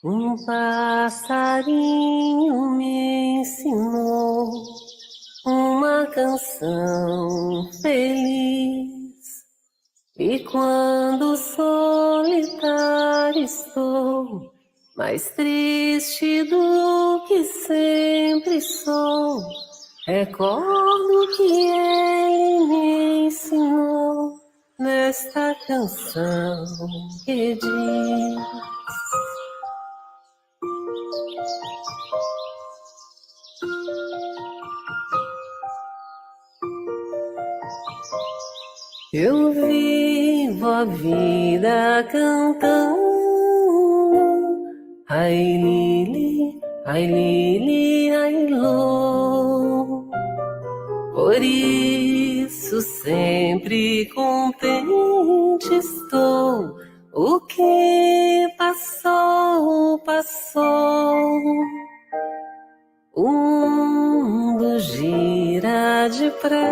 Um passarinho me ensinou uma canção feliz. E quando solitário estou, mais triste do que sempre sou, recordo que ele me ensinou nesta canção que diz: eu vivo a vida cantando, ai Lili, ai Lili, ai Lô. Por isso sempre contente estou. O que passou, passou. O mundo gira depressa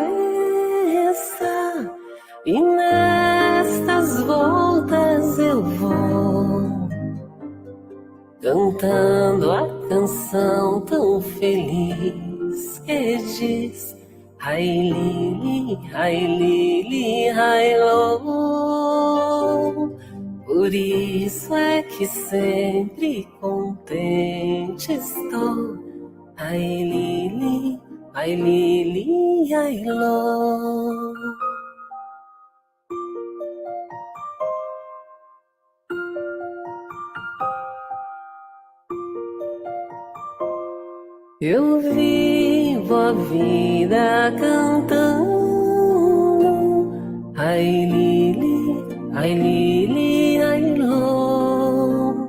e nestas voltas eu vou cantando a canção tão feliz que diz: ai Lili, ai Lô. Por isso é que sempre contente estou. Ai Lili, ai Lô. Eu vivo a vida cantando, ai Lili, ai Lô.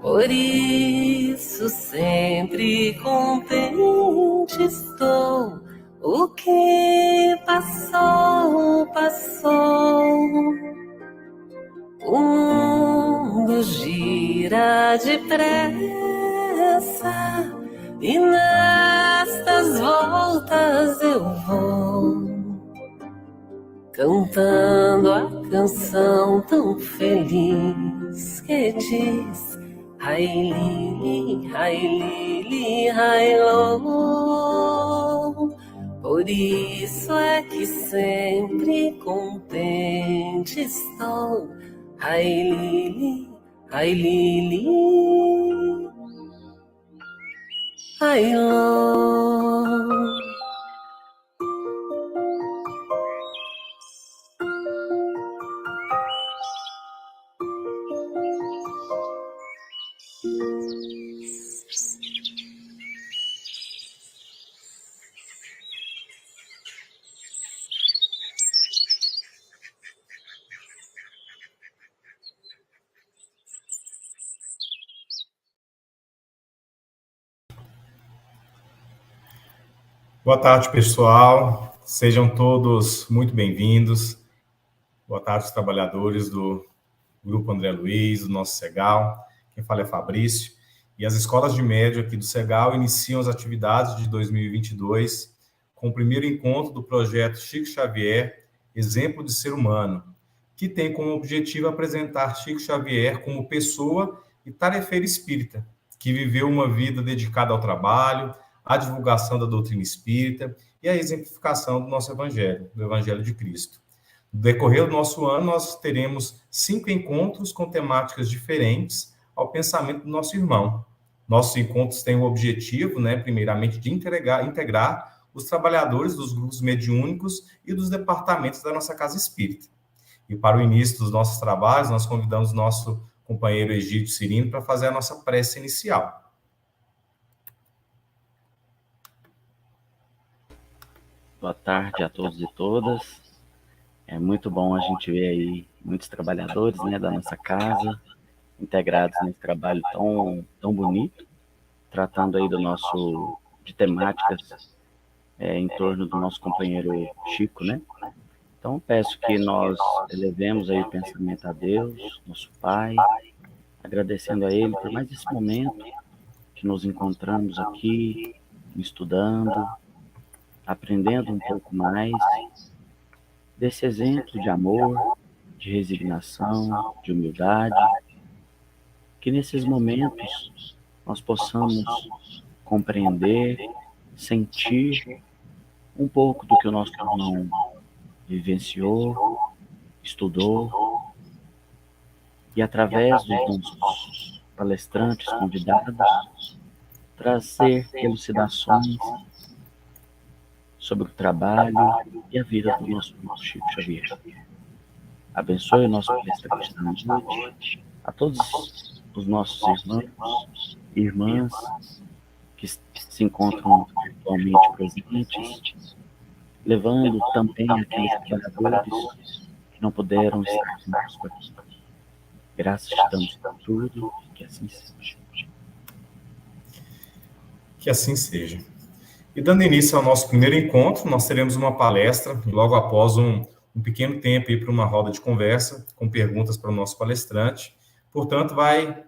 Por isso sempre contente estou. O que passou, passou. O mundo gira depressa e nestas voltas eu vou cantando a canção tão feliz que diz: ai Lili, ai Lô. Por isso é que sempre contente estou. Ai Lili, ai Lô. Boa tarde, pessoal. Sejam todos muito bem-vindos. Boa tarde, os trabalhadores do Grupo André Luiz, do nosso Segal. Quem fala é Fabrício. E as escolas de médio aqui do Segal iniciam as atividades de 2022 com o primeiro encontro do projeto Chico Xavier, Exemplo de Ser Humano, que tem como objetivo apresentar Chico Xavier como pessoa e tarefeiro espírita, que viveu uma vida dedicada ao trabalho, à divulgação da doutrina espírita e à exemplificação do nosso Evangelho, do Evangelho de Cristo. No decorrer do nosso ano, nós teremos 5 encontros com temáticas diferentes ao pensamento do nosso irmão. Nossos encontros têm o objetivo, primeiramente, de integrar os trabalhadores dos grupos mediúnicos e dos departamentos da nossa Casa Espírita. E para o início dos nossos trabalhos, nós convidamos nosso companheiro Egídio Cirino para fazer a nossa prece inicial. Boa tarde a todos e todas. É muito bom a gente ver aí muitos trabalhadores, da nossa casa, integrados nesse trabalho tão bonito, tratando aí de temáticas em torno do nosso companheiro Chico, Então, peço que nós elevemos aí o pensamento a Deus, nosso Pai, agradecendo a Ele por mais esse momento que nos encontramos aqui, estudando, aprendendo um pouco mais desse exemplo de amor, de resignação, de humildade, que nesses momentos nós possamos compreender, sentir um pouco do que o nosso irmão vivenciou, estudou, e através dos nossos palestrantes convidados, trazer elucidações sobre o trabalho e a vida do nosso irmão Chico Xavier. Abençoe o nosso palestrante da noite, a todos os nossos irmãos e irmãs que se encontram virtualmente presentes, levando também aqueles trabalhadores que não puderam estar conosco aqui. Graças te damos por tudo, que assim seja. Que assim seja. E dando início ao nosso primeiro encontro, nós teremos uma palestra, e logo após um pequeno tempo para uma roda de conversa, com perguntas para o nosso palestrante. Portanto,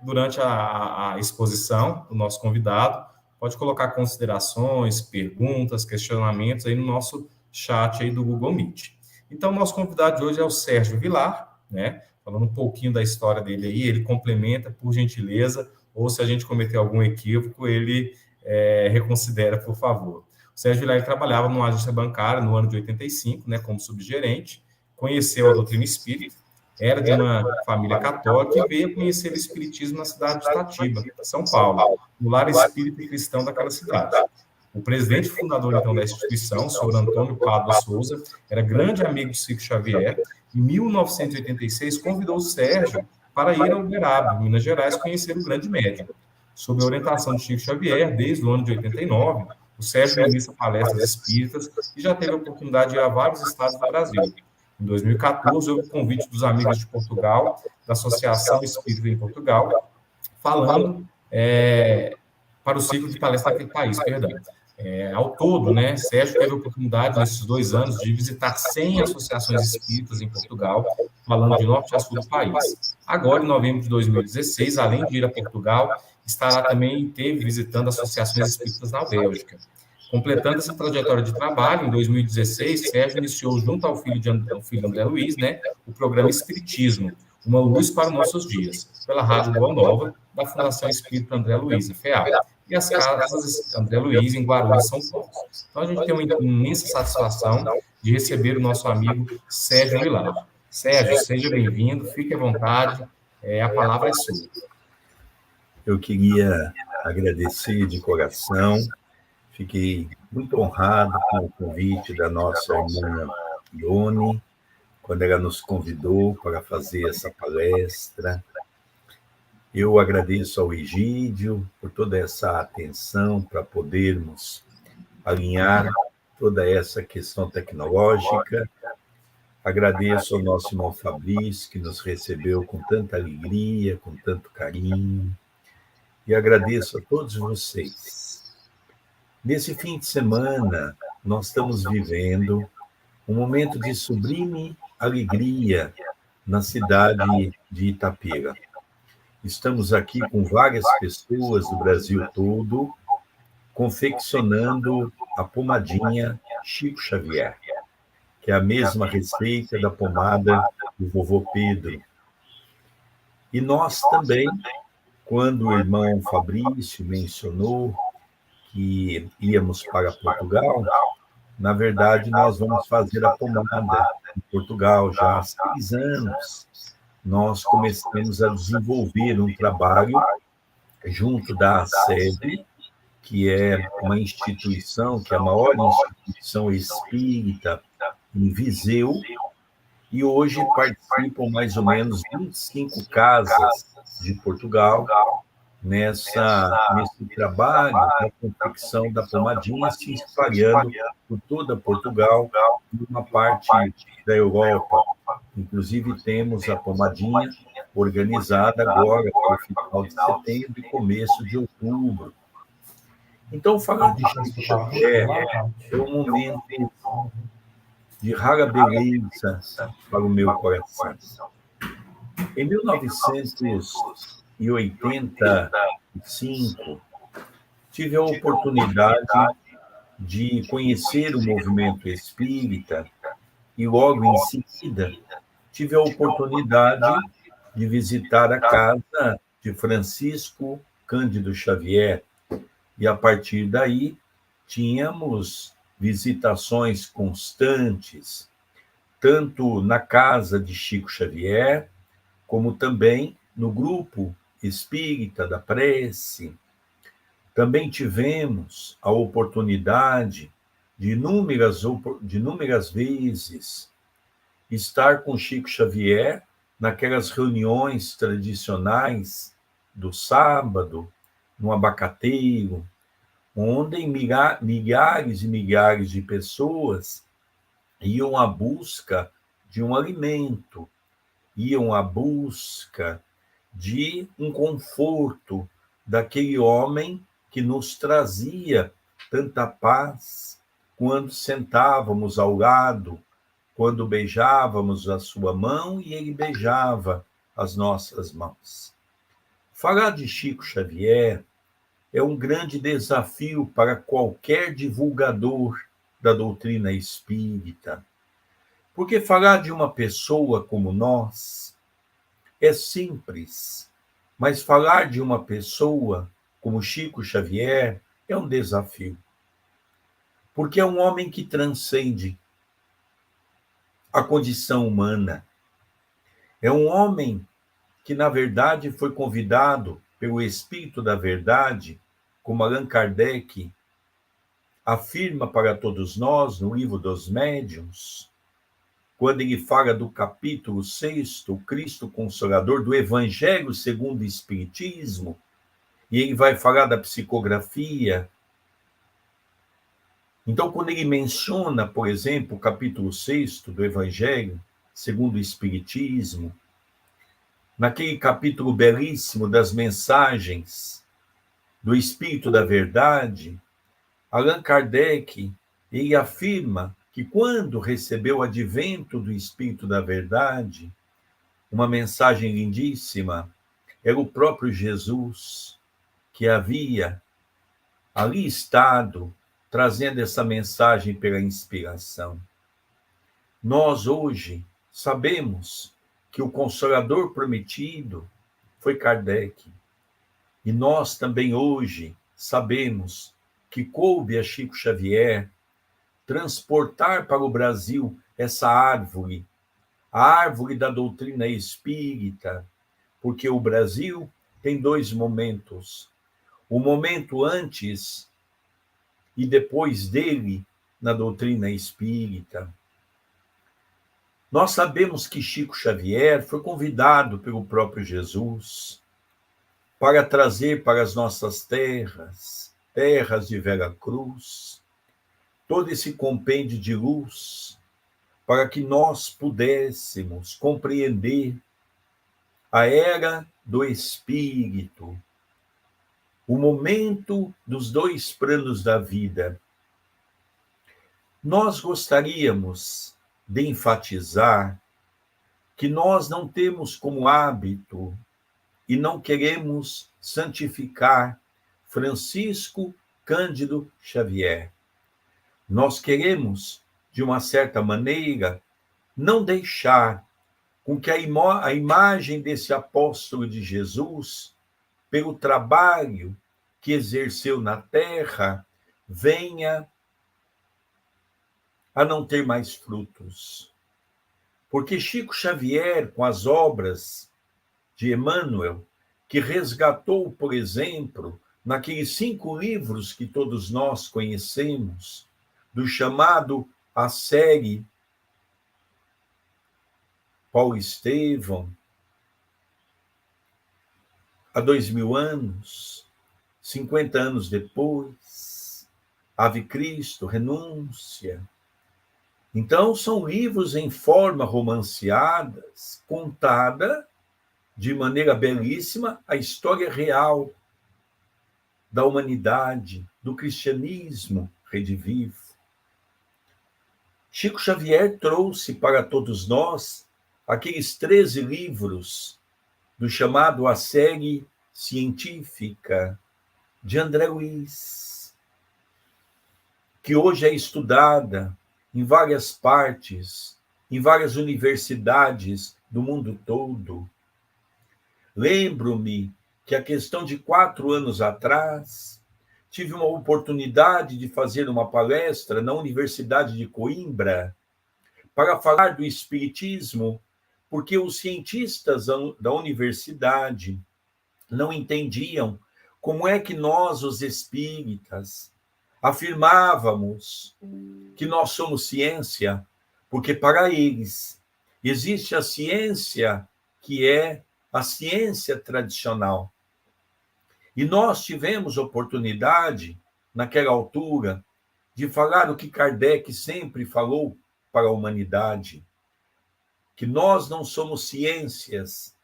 durante a exposição do nosso convidado, pode colocar considerações, perguntas, questionamentos aí no nosso chat aí do Google Meet. Então, o nosso convidado de hoje é o Sérgio Vilar, né? Falando um pouquinho da história dele aí, ele complementa, por gentileza, ou se a gente cometer algum equívoco, ele reconsidera, por favor. O Sérgio Vilar trabalhava numa agência bancária no ano de 85, né, como subgerente, conheceu a doutrina espírita, era de uma família católica e veio conhecer o espiritismo na cidade de Itatiba, São Paulo, no lar espírita e cristão daquela cidade. O presidente fundador, então, da instituição, o senhor Antônio Pádua Souza, era grande amigo de Chico Xavier. Em 1986, convidou o Sérgio para ir ao Uberaba, Minas Gerais, conhecer o grande médium. Sob a orientação de Chico Xavier, desde o ano de 89, o Sérgio ministra palestras espíritas e já teve a oportunidade de ir a vários estados do Brasil. Em 2014, houve o convite dos amigos de Portugal, da Associação Espírita em Portugal, falando para o ciclo de palestras daquele país, perdão. Ao todo, né, Sérgio teve a oportunidade, nesses 2 anos, de visitar 100 associações espíritas em Portugal, falando de norte a sul do país. Agora, em novembro de 2016, além de ir a Portugal, estará também visitando associações espíritas na Bélgica. Completando essa trajetória de trabalho, em 2016, Sérgio iniciou, junto ao filho André Luiz, né, o programa Espiritismo, Uma Luz para os Nossos Dias, pela Rádio Boa Nova, da Fundação Espírita André Luiz, FEA, e as casas André Luiz, em Guarulhos, São Paulo. Então, a gente tem uma imensa satisfação de receber o nosso amigo Sérgio Vilar. Sérgio, seja bem-vindo, fique à vontade, a palavra é sua. Eu queria agradecer de coração, fiquei muito honrado com o convite da nossa irmã Ione, quando ela nos convidou para fazer essa palestra. Eu agradeço ao Egídio por toda essa atenção para podermos alinhar toda essa questão tecnológica. Agradeço ao nosso irmão Fabrício, que nos recebeu com tanta alegria, com tanto carinho. E agradeço a todos vocês. Nesse fim de semana, nós estamos vivendo um momento de sublime alegria na cidade de Itapira. Estamos aqui com várias pessoas do Brasil todo, confeccionando a pomadinha Chico Xavier, que é a mesma receita da pomada do vovô Pedro. E nós também, quando o irmão Fabrício mencionou que íamos para Portugal, na verdade, nós vamos fazer a pomada em Portugal já há 6 anos. Nós começamos a desenvolver um trabalho junto da SEB, que é uma instituição, que é a maior instituição espírita em Viseu, e hoje participam mais ou menos 25 casas de Portugal nesse trabalho da confecção da pomadinha, se espalhando por toda Portugal, uma parte da Europa. Inclusive, temos a pomadinha organizada agora para o final de setembro e começo de outubro. Então, falar de Chico Xavier é um momento de rara beleza para o meu coração. Em 1985, tive a oportunidade de conhecer o movimento espírita e, logo em seguida, tive a oportunidade de visitar a casa de Francisco Cândido Xavier. E a partir daí, tínhamos visitações constantes, tanto na casa de Chico Xavier, como também no grupo espírita da prece. Também tivemos a oportunidade de inúmeras vezes estar com Chico Xavier naquelas reuniões tradicionais do sábado, no abacateiro, onde milhares e milhares de pessoas iam à busca de um alimento, iam à busca de um conforto daquele homem que nos trazia tanta paz quando sentávamos ao lado, quando beijávamos a sua mão e ele beijava as nossas mãos. Falar de Chico Xavier é um grande desafio para qualquer divulgador da doutrina espírita, porque falar de uma pessoa como nós é simples, mas falar de uma pessoa como Chico Xavier é um desafio, porque é um homem que transcende a condição humana. É um homem que, na verdade, foi convidado pelo Espírito da Verdade, como Allan Kardec afirma para todos nós no Livro dos Médiuns, quando ele fala do capítulo 6, o Cristo Consolador, do Evangelho segundo o Espiritismo, e ele vai falar da psicografia. Então, quando ele menciona, por exemplo, o capítulo 6 do Evangelho segundo o Espiritismo, naquele capítulo belíssimo das mensagens do Espírito da Verdade, Allan Kardec, ele afirma que quando recebeu o advento do Espírito da Verdade, uma mensagem lindíssima, era o próprio Jesus que havia ali estado, trazendo essa mensagem pela inspiração. Nós, hoje, sabemos que o Consolador prometido foi Kardec. E nós também, hoje, sabemos que coube a Chico Xavier transportar para o Brasil essa árvore, a árvore da doutrina espírita, porque o Brasil tem dois momentos. O momento antes e depois dele na doutrina espírita. Nós sabemos que Chico Xavier foi convidado pelo próprio Jesus para trazer para as nossas terras, terras de Veracruz, todo esse compêndio de luz, para que nós pudéssemos compreender a era do Espírito, o momento dos dois planos da vida. Nós gostaríamos de enfatizar que nós não temos como hábito e não queremos santificar Francisco Cândido Xavier. Nós queremos, de uma certa maneira, não deixar com que a imagem desse apóstolo de Jesus, pelo trabalho que exerceu na terra, venha a não ter mais frutos. Porque Chico Xavier, com as obras de Emmanuel, que resgatou, por exemplo, naqueles 5 livros que todos nós conhecemos, do chamado A Série Paulo Estevão, há 2000 anos, 50 anos depois, Ave Cristo, Renúncia. Então, são livros em forma romanceadas, contada de maneira belíssima a história real da humanidade, do cristianismo redivivo. Chico Xavier trouxe para todos nós aqueles 13 livros do chamado A Série Científica de André Luiz, que hoje é estudada em várias partes, em várias universidades do mundo todo. Lembro-me que a questão de 4 anos atrás, tive uma oportunidade de fazer uma palestra na Universidade de Coimbra para falar do espiritismo, porque os cientistas da universidade não entendiam como é que nós, os espíritas, afirmávamos que nós somos ciência, porque para eles existe a ciência que é a ciência tradicional. E nós tivemos oportunidade, naquela altura, de falar o que Kardec sempre falou para a humanidade, que nós não somos ciências,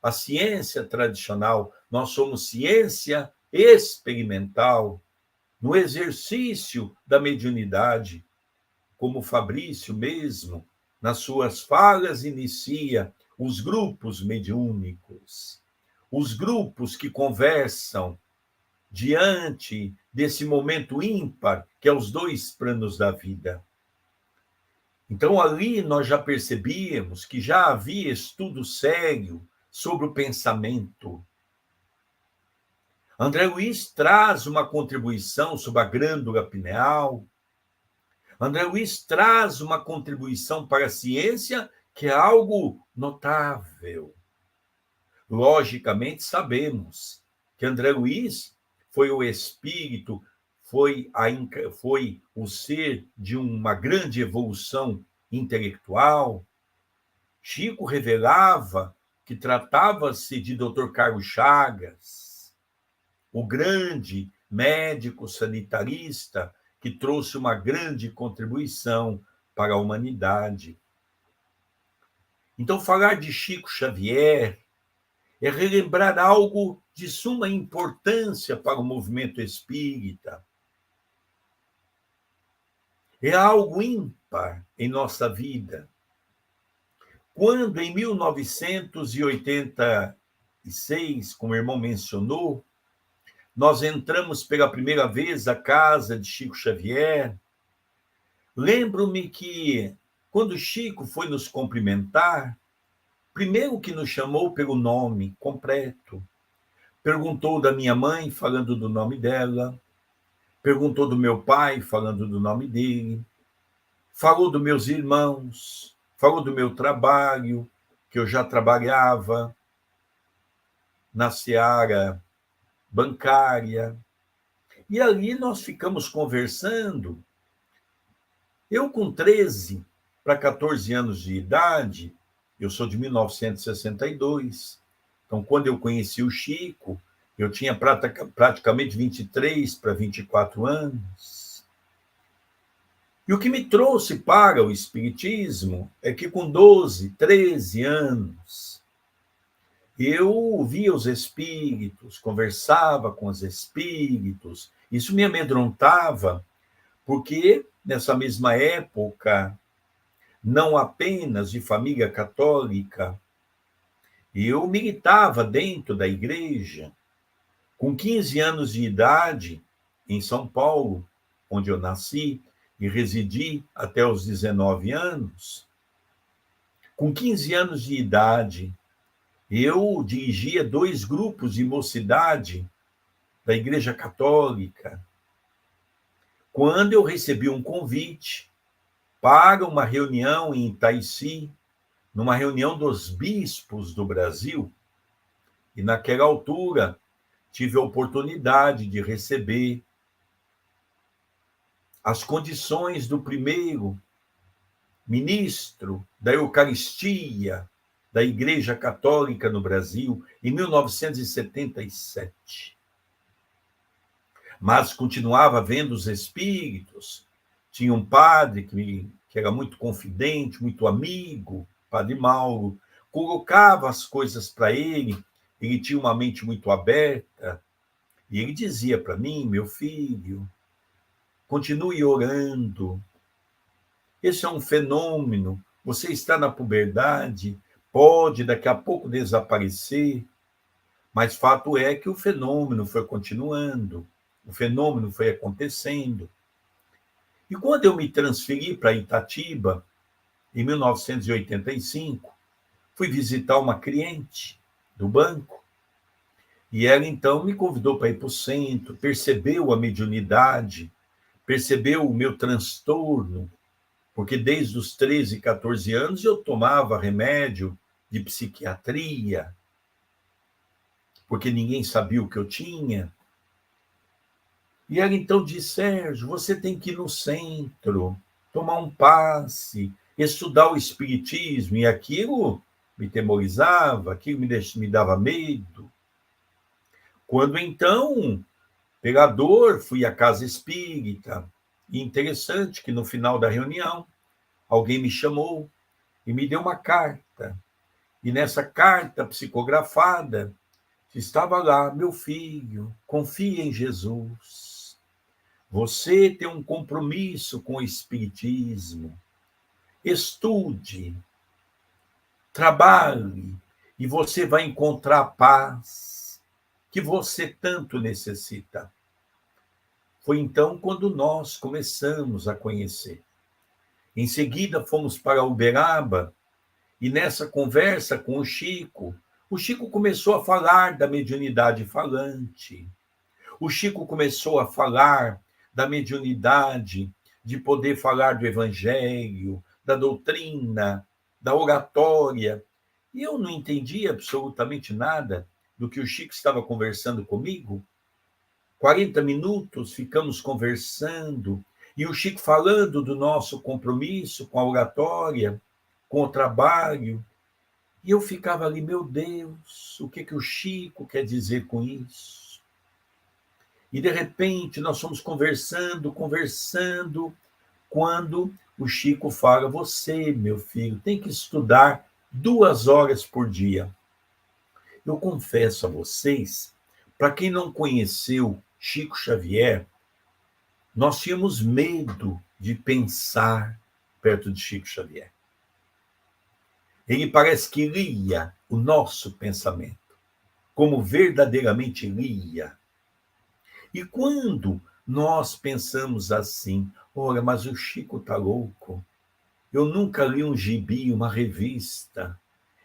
a ciência tradicional, nós somos ciência experimental, no exercício da mediunidade, como Fabrício mesmo, nas suas falas, inicia os grupos mediúnicos, os grupos que conversam diante desse momento ímpar, que é os 2 planos da vida. Então, ali nós já percebíamos que já havia estudo sério sobre o pensamento. André Luiz traz uma contribuição sobre a glândula pineal. André Luiz traz uma contribuição para a ciência que é algo notável. Logicamente, sabemos que André Luiz foi o espírito, foi o ser de uma grande evolução intelectual. Chico revelava que tratava-se de Dr. Carlos Chagas, o grande médico sanitarista que trouxe uma grande contribuição para a humanidade. Então, falar de Chico Xavier é relembrar algo de suma importância para o movimento espírita. É algo ímpar em nossa vida. Quando, em 1986, como o irmão mencionou, nós entramos pela primeira vez à casa de Chico Xavier, lembro-me que, quando Chico foi nos cumprimentar, primeiro que nos chamou pelo nome completo, perguntou da minha mãe, falando do nome dela, perguntou do meu pai, falando do nome dele, falou dos meus irmãos, falou do meu trabalho, que eu já trabalhava na seara bancária. E ali nós ficamos conversando. Eu, com 13 para 14 anos de idade, eu sou de 1962, então, quando eu conheci o Chico, eu tinha praticamente 23 para 24 anos. E o que me trouxe para o Espiritismo é que, com 12, 13 anos, eu via os espíritos, conversava com os espíritos. Isso me amedrontava, porque, nessa mesma época, não apenas de família católica, eu militava dentro da igreja. Com 15 anos de idade, em São Paulo, onde eu nasci e residi até os 19 anos, com 15 anos de idade, eu dirigia 2 grupos de mocidade da Igreja Católica, quando eu recebi um convite para uma reunião em Itaici, numa reunião dos bispos do Brasil, e naquela altura tive a oportunidade de receber as condições do primeiro ministro da Eucaristia da Igreja Católica no Brasil, em 1977. Mas continuava vendo os espíritos. Tinha um padre que era muito confidente, muito amigo, Padre Mauro, colocava as coisas para ele tinha uma mente muito aberta, e ele dizia para mim: meu filho, continue orando, esse é um fenômeno, você está na puberdade, pode daqui a pouco desaparecer, mas fato é que o fenômeno foi continuando, o fenômeno foi acontecendo. E quando eu me transferi para Itatiba, em 1985, fui visitar uma cliente do banco, E ela, então, me convidou para ir para o centro, percebeu a mediunidade, percebeu o meu transtorno, porque desde os 13, 14 anos eu tomava remédio de psiquiatria, porque ninguém sabia o que eu tinha. E ela então disse: Sérgio, você tem que ir no centro, tomar um passe, estudar o espiritismo. E aquilo me temorizava, aquilo me dava medo. Quando então, pela dor, fui à casa espírita. E interessante que no final da reunião, alguém me chamou e me deu uma carta. E nessa carta psicografada, estava lá: meu filho, confie em Jesus. Você tem um compromisso com o espiritismo. Estude, trabalhe, e você vai encontrar a paz que você tanto necessita. Foi então quando nós começamos a conhecer. Em seguida, fomos para Uberaba, e nessa conversa com o Chico começou a falar da mediunidade falante. O Chico começou a falar da mediunidade, de poder falar do evangelho, da doutrina, da oratória. E eu não entendi absolutamente nada do que o Chico estava conversando comigo. 40 minutos ficamos conversando, e o Chico falando do nosso compromisso com a oratória, com o trabalho. E eu ficava ali: meu Deus, o que o Chico quer dizer com isso? E, de repente, nós fomos conversando, quando o Chico fala: você, meu filho, tem que estudar 2 horas por dia. Eu confesso a vocês, para quem não conheceu Chico Xavier, nós tínhamos medo de pensar perto de Chico Xavier. Ele parece que lia o nosso pensamento, como verdadeiramente lia. E quando nós pensamos assim: ora, mas o Chico está louco, eu nunca li um gibi, uma revista.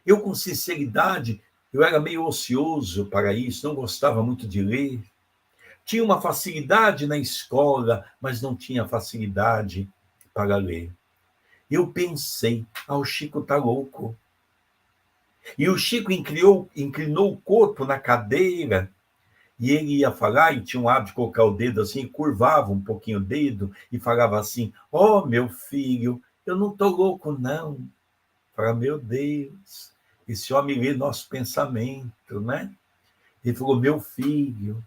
Eu, com sinceridade, eu era meio ocioso para isso, não gostava muito de ler. Tinha uma facilidade na escola, mas não tinha facilidade para ler. Eu pensei: o Chico está louco. E o Chico inclinou o corpo na cadeira, e ele ia falar, e tinha um hábito de colocar o dedo assim, curvava um pouquinho o dedo, e falava assim: meu filho, eu não estou louco, não. Falava: meu Deus, esse homem lê nosso pensamento, né? Ele falou: meu filho,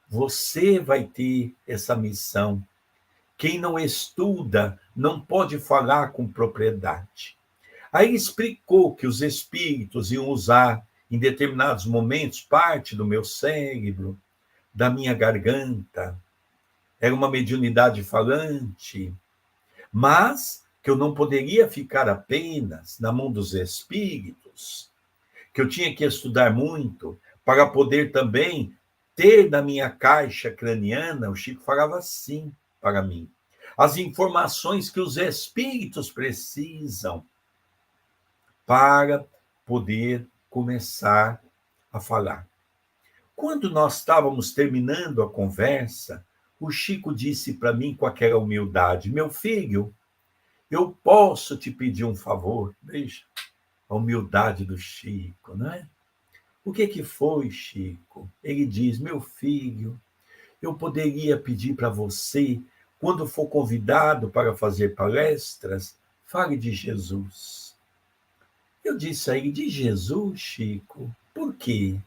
você vai ter essa missão. Quem não estuda não pode falar com propriedade. Aí explicou que os espíritos iam usar, em determinados momentos, parte do meu cérebro, da minha garganta. Era uma mediunidade falante, mas que eu não poderia ficar apenas na mão dos espíritos, que eu tinha que estudar muito para poder também ter na minha caixa craniana, o Chico falava assim para mim, as informações que os espíritos precisam para poder começar a falar. Quando nós estávamos terminando a conversa, o Chico disse para mim com aquela humildade: meu filho, eu posso te pedir um favor? Veja a humildade do Chico, não é? O que foi, Chico? Ele diz: meu filho, eu poderia pedir para você, quando for convidado para fazer palestras, fale de Jesus. Eu disse a ele: de Jesus, Chico? Por quê?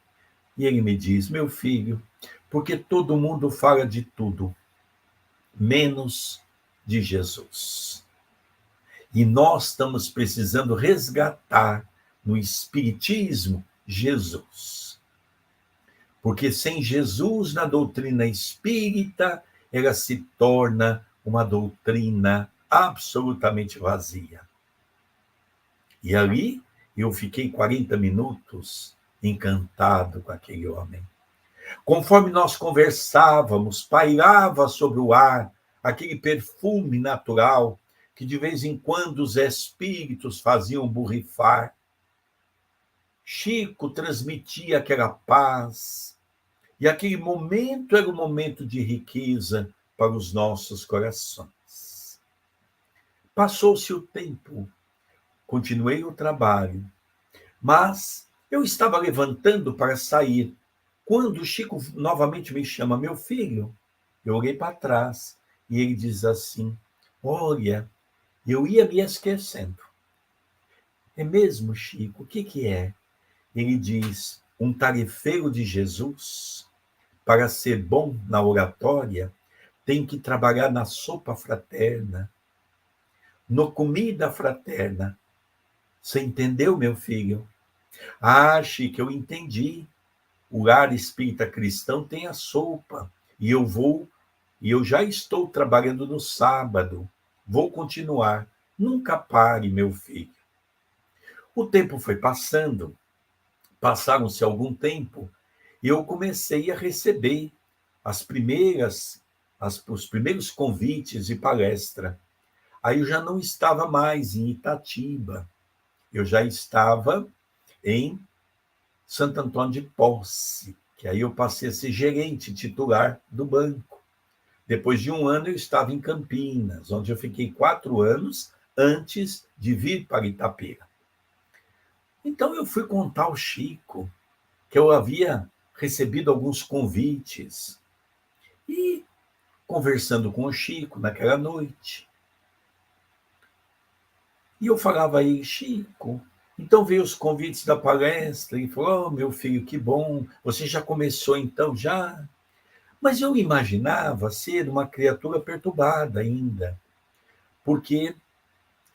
E ele me diz: meu filho, porque todo mundo fala de tudo, menos de Jesus. E nós estamos precisando resgatar no Espiritismo Jesus. Porque sem Jesus na doutrina espírita, ela se torna uma doutrina absolutamente vazia. E ali eu fiquei 40 minutos encantado com aquele homem. Conforme nós conversávamos, pairava sobre o ar aquele perfume natural que de vez em quando os espíritos faziam borrifar. Chico transmitia aquela paz, E aquele momento era um momento de riqueza para os nossos corações. Passou-se o tempo, continuei o trabalho, mas eu estava levantando para sair, quando o Chico novamente me chama, meu filho. Eu olhei para trás e ele diz assim, olha, eu ia me esquecendo. É mesmo, Chico? O que é? Ele diz, um tarefeiro de Jesus, para ser bom na oratória, tem que trabalhar na sopa fraterna, no comida fraterna. Você entendeu, meu filho? Ah, Chico, eu entendi. O lar espírita cristão tem a sopa, e eu já estou trabalhando no sábado. Vou continuar. Nunca pare, meu filho. O tempo foi passando, passaram-se algum tempo, e eu comecei a receber os primeiros convites de palestra. Aí eu já não estava mais em Itatiba, eu já estava em Santo Antônio de Posse, que aí eu passei a ser gerente titular do banco. Depois de um ano, eu estava em Campinas, onde eu fiquei 4 anos antes de vir para Itapira. Então, eu fui contar ao Chico que eu havia recebido alguns convites. E, conversando com o Chico naquela noite, e eu falava aí, Chico, então veio os convites da palestra, e falou, oh, meu filho, que bom, você já começou então, já? Mas eu imaginava ser uma criatura perturbada ainda, porque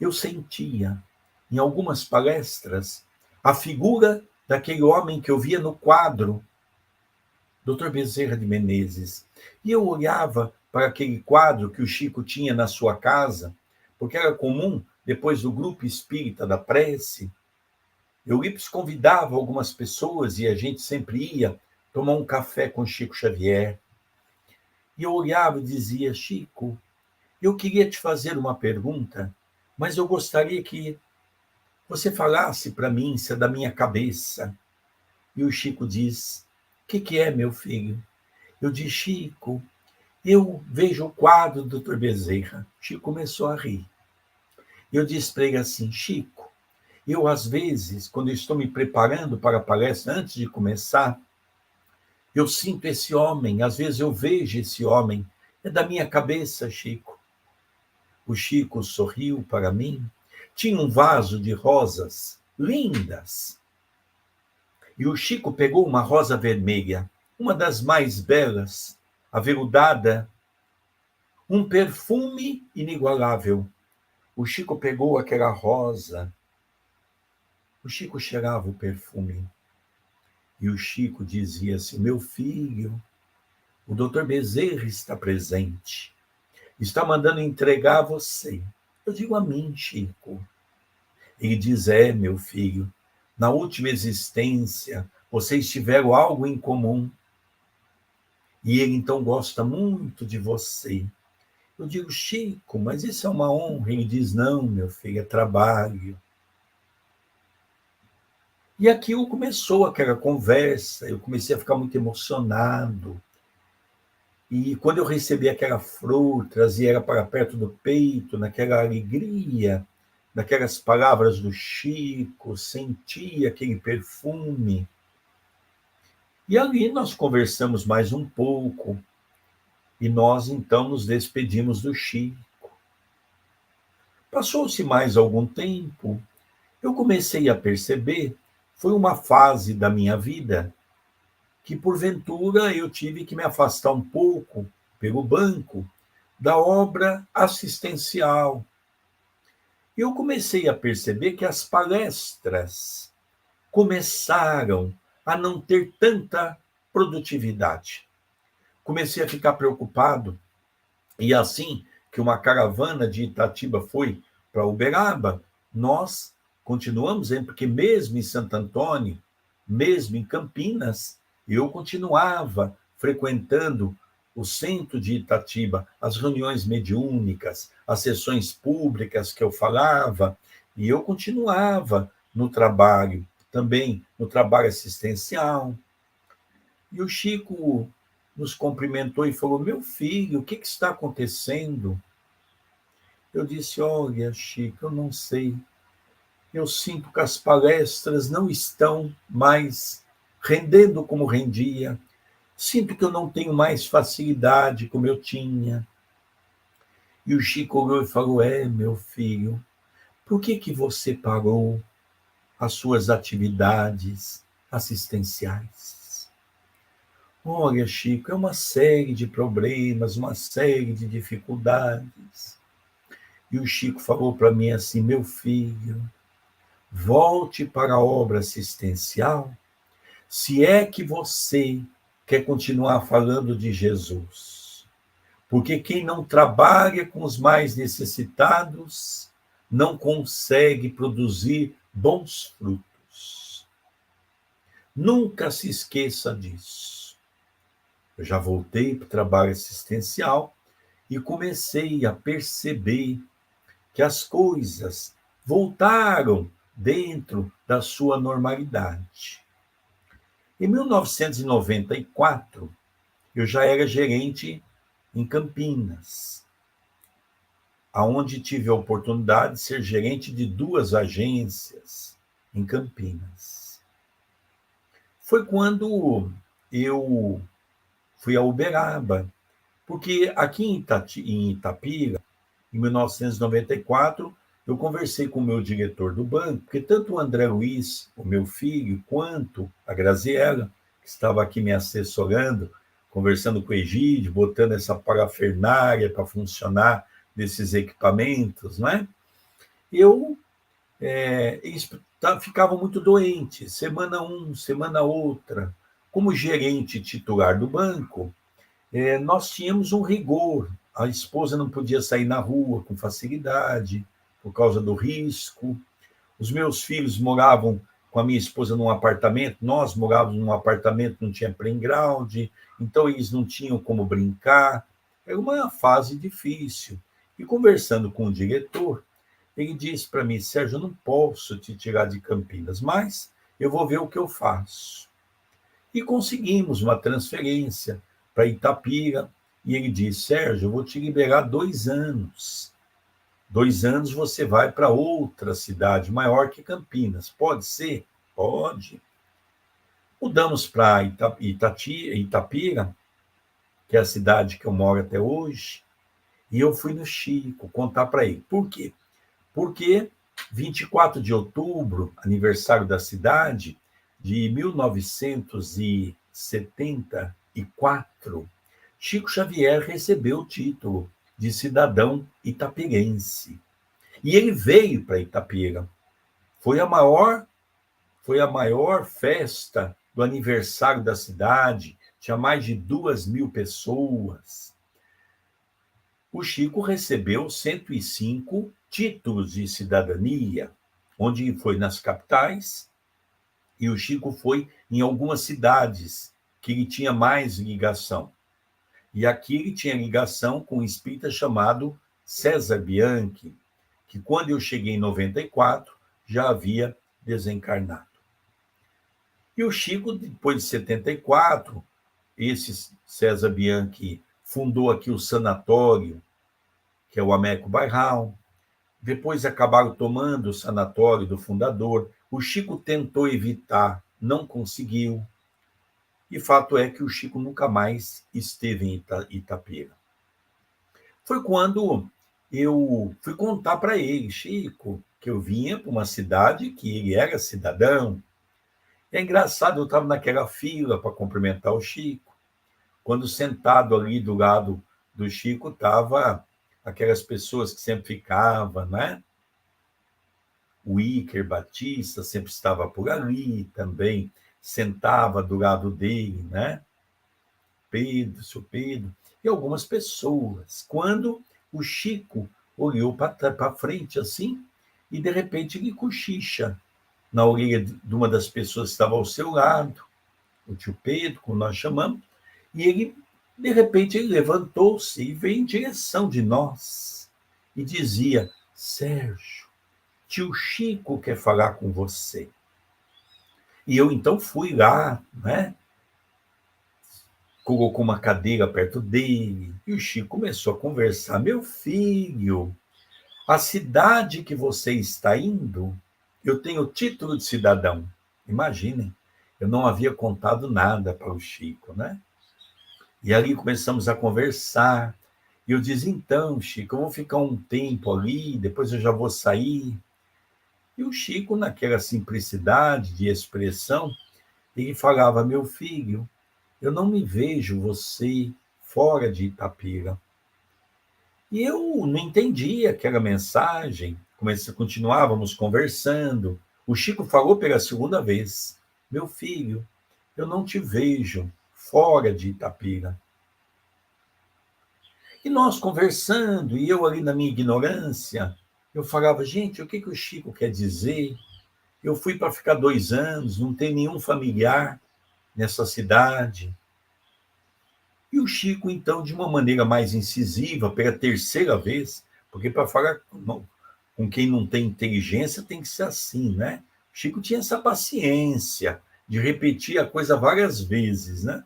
eu sentia, em algumas palestras, a figura daquele homem que eu via no quadro, Dr. Bezerra de Menezes. E eu olhava para aquele quadro que o Chico tinha na sua casa, porque era comum, depois do grupo espírita da prece, Eurípides convidava algumas pessoas e a gente sempre ia tomar um café com Chico Xavier. E eu olhava e dizia, Chico, eu queria te fazer uma pergunta, mas eu gostaria que você falasse para mim se é da minha cabeça. E o Chico diz, o que é, meu filho? Eu disse, Chico, eu vejo o quadro do Dr. Bezerra. Chico começou a rir. Eu disse para ele assim, Chico, eu às vezes, quando eu estou me preparando para a palestra, antes de começar, eu sinto esse homem, às vezes eu vejo esse homem. É da minha cabeça, Chico. O Chico sorriu para mim. Tinha um vaso de rosas lindas. E o Chico pegou uma rosa vermelha, uma das mais belas, aveludada, um perfume inigualável. O Chico pegou aquela rosa. O Chico cheirava o perfume. E o Chico dizia assim, meu filho, o Dr. Bezerra está presente. Está mandando entregar a você. Eu digo a mim, Chico. Ele diz, meu filho, na última existência, vocês tiveram algo em comum. E ele, então, gosta muito de você. Eu digo, Chico, mas isso é uma honra. Ele diz, não, meu filho, é trabalho. E aquilo começou aquela conversa, eu comecei a ficar muito emocionado. E quando eu recebi aquela flor, trazia ela para perto do peito, naquela alegria, naquelas palavras do Chico, sentia aquele perfume. E ali nós conversamos mais um pouco, e nós então nos despedimos do Chico. Passou-se mais algum tempo, eu comecei a perceber, foi uma fase da minha vida, que porventura eu tive que me afastar um pouco, pelo banco, da obra assistencial. Eu comecei a perceber que as palestras começaram a não ter tanta produtividade. Comecei a ficar preocupado, e assim que uma caravana de Itatiba foi para Uberaba, nós continuamos, porque mesmo em Santo Antônio, mesmo em Campinas, eu continuava frequentando o centro de Itatiba, as reuniões mediúnicas, as sessões públicas que eu falava, e eu continuava no trabalho, também no trabalho assistencial. E o Chico nos cumprimentou e falou: meu filho, o que está acontecendo? Eu disse: olha, Chico, eu não sei. Eu sinto que as palestras não estão mais rendendo como rendia. Sinto que eu não tenho mais facilidade como eu tinha. E o Chico olhou e falou: meu filho, por que você parou as suas atividades assistenciais? Olha, Chico, é uma série de problemas, uma série de dificuldades. E o Chico falou para mim assim: meu filho, volte para a obra assistencial, se é que você quer continuar falando de Jesus. Porque quem não trabalha com os mais necessitados não consegue produzir bons frutos. Nunca se esqueça disso. Eu já voltei para o trabalho assistencial e comecei a perceber que as coisas voltaram dentro da sua normalidade. Em 1994, eu já era gerente em Campinas, aonde tive a oportunidade de ser gerente de 2 agências em Campinas. Foi quando eu fui a Uberaba, porque aqui em Itapira, em 1994, eu conversei com o meu diretor do banco, porque tanto o André Luiz, o meu filho, quanto a Graziella, que estava aqui me assessorando, conversando com o Egídio, botando essa parafernália para funcionar desses equipamentos, né? Eles ficavam muito doentes, semana um, semana outra. Como gerente titular do banco, nós tínhamos um rigor. A esposa não podia sair na rua com facilidade, por causa do risco. Os meus filhos moravam com a minha esposa num apartamento, nós morávamos num apartamento, não tinha playground, então eles não tinham como brincar. Era uma fase difícil. E conversando com o diretor, ele disse para mim: Sérgio, eu não posso te tirar de Campinas, mas eu vou ver o que eu faço. E conseguimos uma transferência para Itapira, e ele disse: Sérgio, eu vou te liberar 2 anos. 2 anos você vai para outra cidade maior que Campinas. Pode ser? Pode. Mudamos para Itapira, que é a cidade que eu moro até hoje, e eu fui no Chico contar para ele. Por quê? Porque 24 de outubro, aniversário da cidade, de 1974, Chico Xavier recebeu o título de cidadão itapirense. E ele veio para Itapira. Foi a maior festa do aniversário da cidade, tinha mais de 2.000 pessoas. O Chico recebeu 105 títulos de cidadania, onde foi nas capitais, e o Chico foi em algumas cidades que ele tinha mais ligação. E aqui ele tinha ligação com um espírita chamado César Bianchi, que quando eu cheguei em 94, já havia desencarnado. E o Chico, depois de 74, esse César Bianchi fundou aqui o sanatório, que é o Américo Bairral. Depois acabaram tomando o sanatório do fundador. O Chico tentou evitar, não conseguiu. E fato é que o Chico nunca mais esteve em Itapira. Foi quando eu fui contar para ele, Chico, que eu vinha para uma cidade que ele era cidadão. É engraçado, eu estava naquela fila para cumprimentar o Chico, quando sentado ali do lado do Chico estava aquelas pessoas que sempre ficavam, né? O Iker Batista sempre estava por ali também, sentava do lado dele, né? Pedro, seu Pedro, e algumas pessoas. Quando o Chico olhou para frente assim, e de repente ele cochicha na orelha de uma das pessoas que estava ao seu lado, o tio Pedro, como nós chamamos, e ele, de repente, ele levantou-se e veio em direção de nós e dizia: Sérgio, tio Chico quer falar com você. E eu então fui lá, né? colocou uma cadeira perto dele, e o Chico começou a conversar. Meu filho, a cidade que você está indo, eu tenho título de cidadão. Imaginem, eu não havia contado nada para o Chico, né? E ali começamos a conversar. E eu disse, então, Chico, eu vou ficar um tempo ali, depois eu já vou sair. E o Chico, naquela simplicidade de expressão, ele falava, meu filho, eu não me vejo você fora de Itapira. E eu não entendia aquela mensagem. Continuávamos conversando. O Chico falou pela segunda vez, meu filho, eu não te vejo fora de Itapira. E nós conversando, e eu ali na minha ignorância, eu falava, gente, o que o Chico quer dizer? Eu fui para ficar 2 anos, não tem nenhum familiar nessa cidade. E o Chico, então, de uma maneira mais incisiva, pela terceira vez, porque para falar com quem não tem inteligência tem que ser assim, né? O Chico tinha essa paciência de repetir a coisa várias vezes, né?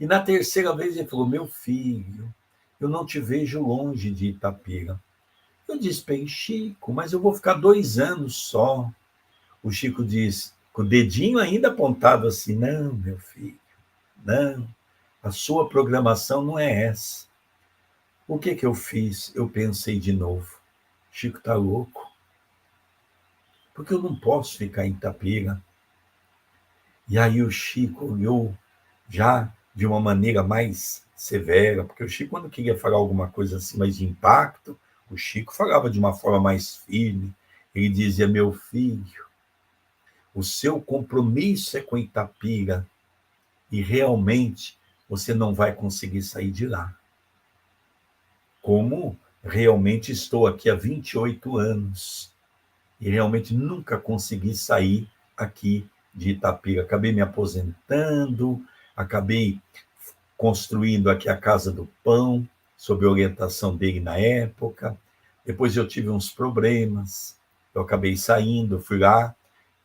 E na terceira vez ele falou, meu filho, eu não te vejo longe de Itapira. Eu disse para ele, Chico, mas eu vou ficar 2 anos só. O Chico disse, com o dedinho ainda apontado assim, não, meu filho, não, a sua programação não é essa. O que eu fiz? Eu pensei de novo, Chico está louco, porque eu não posso ficar em Itapira. E aí o Chico olhou já de uma maneira mais severa, porque o Chico, quando queria falar alguma coisa assim, mais de impacto, o Chico falava de uma forma mais firme. Ele dizia, meu filho, o seu compromisso é com Itapira e realmente você não vai conseguir sair de lá. Como realmente estou aqui há 28 anos e realmente nunca consegui sair aqui de Itapira. Acabei me aposentando, acabei construindo aqui a Casa do Pão, sob orientação dele na época. Depois eu tive uns problemas, eu acabei saindo, fui lá,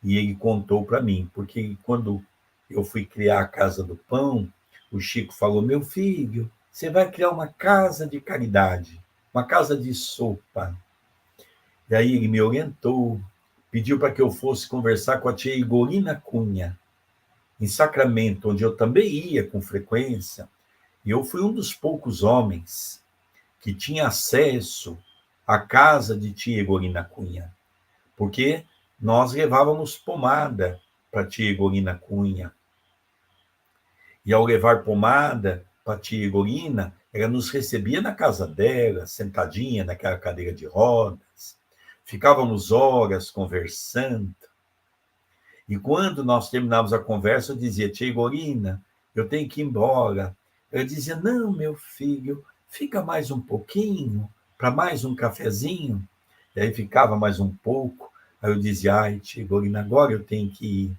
e ele contou para mim, porque quando eu fui criar a Casa do Pão, o Chico falou, meu filho, você vai criar uma casa de caridade, uma casa de sopa. E aí ele me orientou, pediu para que eu fosse conversar com a tia Igorina Cunha, em Sacramento, onde eu também ia com frequência, e eu fui um dos poucos homens que tinha acesso à casa de tia Igorina Cunha, porque nós levávamos pomada para tia Igorina Cunha. E ao levar pomada para tia Igorina, ela nos recebia na casa dela, sentadinha naquela cadeira de rodas. Ficávamos horas conversando. E quando nós terminávamos a conversa, eu dizia, tia Igorina, eu tenho que ir embora. Ela dizia, não, meu filho, fica mais um pouquinho, para mais um cafezinho. E aí ficava mais um pouco. Aí eu dizia, ai, tia Igorina, agora eu tenho que ir.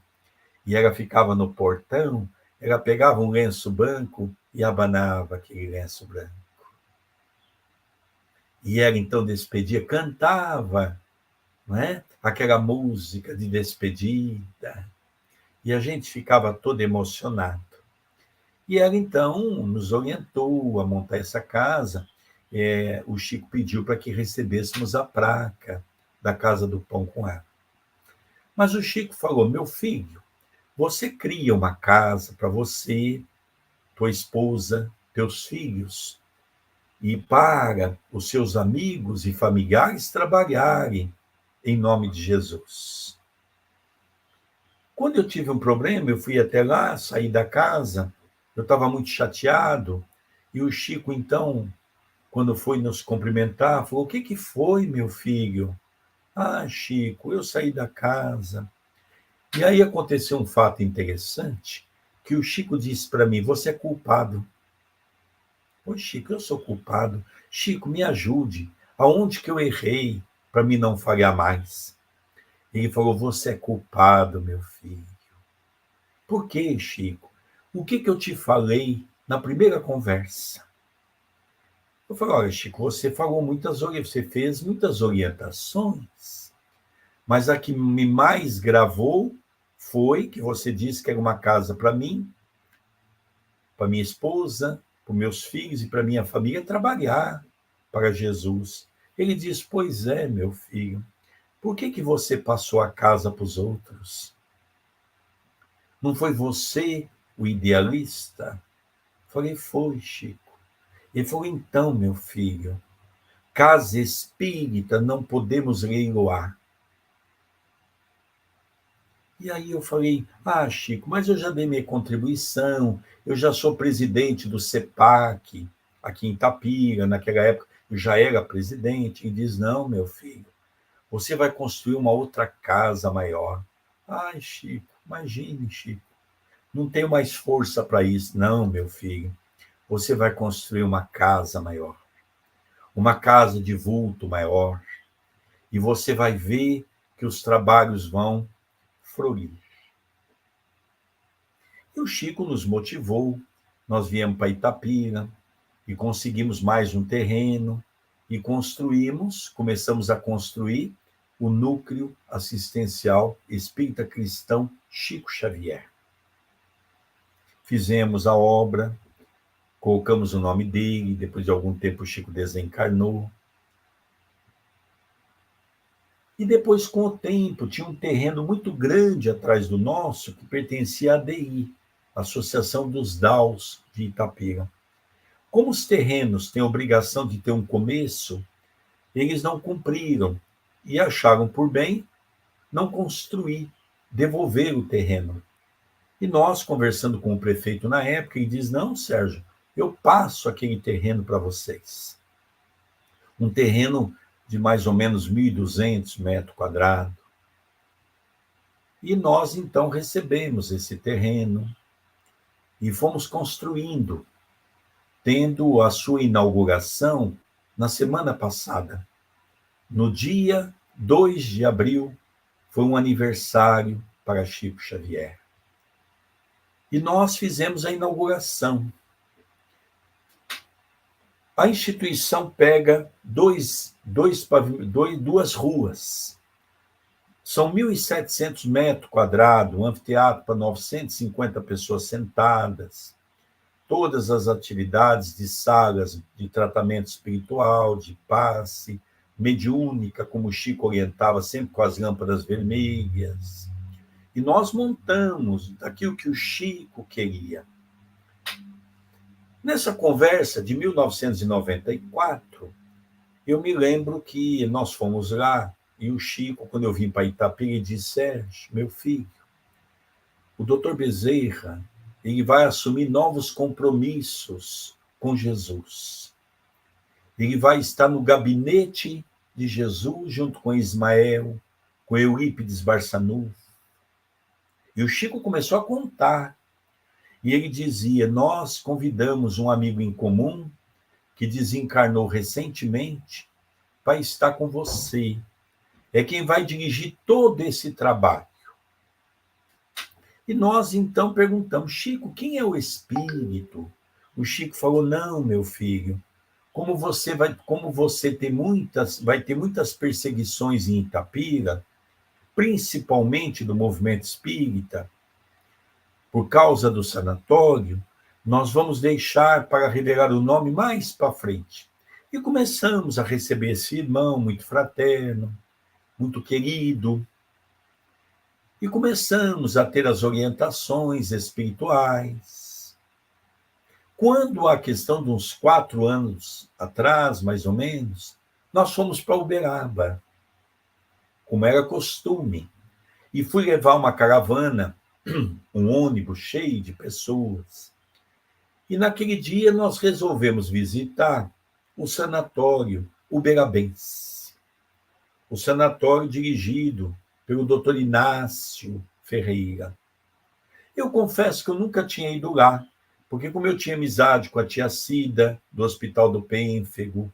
E ela ficava no portão, ela pegava um lenço branco e abanava aquele lenço branco. E ela então despedia, cantava, não é? Aquela música de despedida. E a gente ficava todo emocionado. E ela então nos orientou a montar essa casa. O Chico pediu para que recebêssemos a placa da Casa do Pão com ela. Mas o Chico falou, meu filho, você cria uma casa para você, tua esposa, teus filhos, e para os seus amigos e familiares trabalharem em nome de Jesus. Quando eu tive um problema, eu fui até lá, saí da casa, eu estava muito chateado, e o Chico, então, quando foi nos cumprimentar, falou, o que foi, meu filho? Ah, Chico, eu saí da casa. E aí aconteceu um fato interessante, que o Chico disse para mim, você é culpado. Ô, Chico, eu sou culpado. Chico, me ajude. Aonde que eu errei para mim não falhar mais? Ele falou, você é culpado, meu filho. Por quê, Chico? O que eu te falei na primeira conversa? Eu falei, olha, Chico, você fez muitas orientações, mas a que me mais gravou foi que você disse que era uma casa para mim, para minha esposa, para meus filhos e para minha família trabalhar para Jesus. Ele diz: pois é, meu filho, por que você passou a casa para os outros? Não foi você o idealista? Falei: foi, Chico. Ele falou: então, meu filho, casa espírita não podemos leiloar. E aí eu falei: ah, Chico, mas eu já dei minha contribuição, eu já sou presidente do CEPAC, aqui em Itapira, naquela época eu já era presidente. E diz: não, meu filho, você vai construir uma outra casa maior. Ai, Chico, imagine, Chico, não tenho mais força para isso. Não, meu filho, você vai construir uma casa maior, uma casa de vulto maior, e você vai ver que os trabalhos vão florir. E o Chico nos motivou, nós viemos para Itapira e conseguimos mais um terreno e começamos a construir o Núcleo Assistencial Espírita Cristão Chico Xavier. Fizemos a obra, colocamos o nome dele, depois de algum tempo o Chico desencarnou. E depois, com o tempo, tinha um terreno muito grande atrás do nosso, que pertencia à ADI, Associação dos DAOs de Itapira. Como os terrenos têm a obrigação de ter um começo, eles não cumpriram e acharam por bem não construir, devolver o terreno. E nós, conversando com o prefeito na época, ele diz: não, Sérgio, eu passo aquele terreno para vocês. Um terreno de mais ou menos 1.200 metros quadrados. E nós, então, recebemos esse terreno e fomos construindo, tendo a sua inauguração na semana passada. No dia 2 de abril, foi um aniversário para Chico Xavier. E nós fizemos a inauguração. A instituição pega duas ruas. São 1.700 metros quadrados, um anfiteatro para 950 pessoas sentadas, todas as atividades de salas de tratamento espiritual, de passe, mediúnica, como o Chico orientava, sempre com as lâmpadas vermelhas. E nós montamos daquilo que o Chico queria. Nessa conversa de 1994, eu me lembro que nós fomos lá, e o Chico, quando eu vim para Itapira, ele disse: Sérgio, meu filho, o doutor Bezerra, ele vai assumir novos compromissos com Jesus. Ele vai estar no gabinete de Jesus, junto com Ismael, com Eurípides Barçanufo. E o Chico começou a contar. E ele dizia: nós convidamos um amigo em comum que desencarnou recentemente para estar com você. É quem vai dirigir todo esse trabalho. E nós, então, perguntamos: Chico, quem é o espírito? O Chico falou: não, meu filho, como você vai ter muitas perseguições em Itapira, principalmente do movimento espírita, por causa do sanatório, nós vamos deixar para revelar o nome mais para frente. E começamos a receber esse irmão muito fraterno, muito querido, e começamos a ter as orientações espirituais. Quando a questão de uns 4 anos atrás, mais ou menos, nós fomos para Uberaba, como era costume, e fui levar uma caravana, um ônibus cheio de pessoas. E naquele dia nós resolvemos visitar o sanatório uberabense, o sanatório dirigido pelo doutor Inácio Ferreira. Eu confesso que eu nunca tinha ido lá, porque como eu tinha amizade com a tia Cida, do Hospital do Pênfego,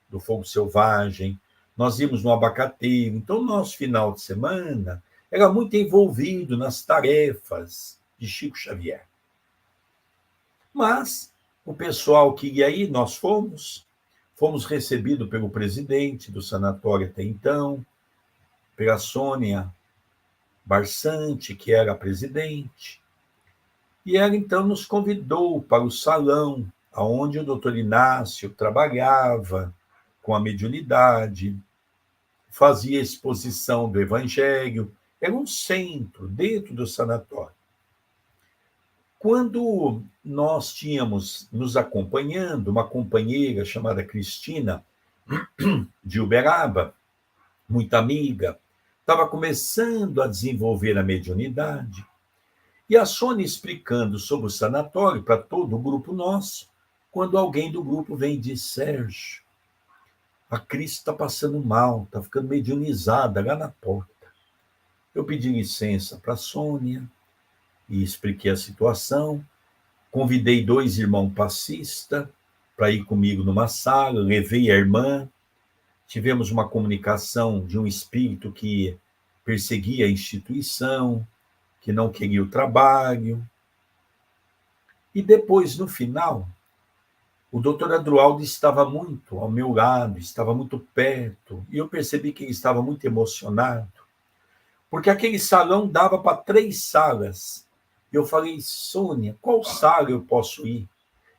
do Fogo Selvagem, nós íamos no Abacateiro, então o nosso final de semana era muito envolvido nas tarefas de Chico Xavier. Mas o pessoal que ia aí, nós fomos recebidos pelo presidente do sanatório até então, pela Sônia Barçante, que era a presidente. E ela, então, nos convidou para o salão, onde o doutor Inácio trabalhava com a mediunidade, fazia exposição do Evangelho, era um centro dentro do sanatório. Quando nós tínhamos nos acompanhando uma companheira chamada Cristina, de Uberaba, muito amiga, estava começando a desenvolver a mediunidade, e a Sônia explicando sobre o sanatório para todo o grupo nosso, quando alguém do grupo vem e diz: Sérgio, a Cris está passando mal, está ficando mediunizada lá na porta. Eu pedi licença para a Sônia e expliquei a situação. Convidei 2 irmãos passistas para ir comigo numa sala, levei a irmã, tivemos uma comunicação de um espírito que perseguia a instituição, que não queria o trabalho. E depois, no final, o doutor Adroaldo estava muito ao meu lado, estava muito perto, e eu percebi que ele estava muito emocionado, porque aquele salão dava para 3 salas. E eu falei: Sônia, qual sala eu posso ir?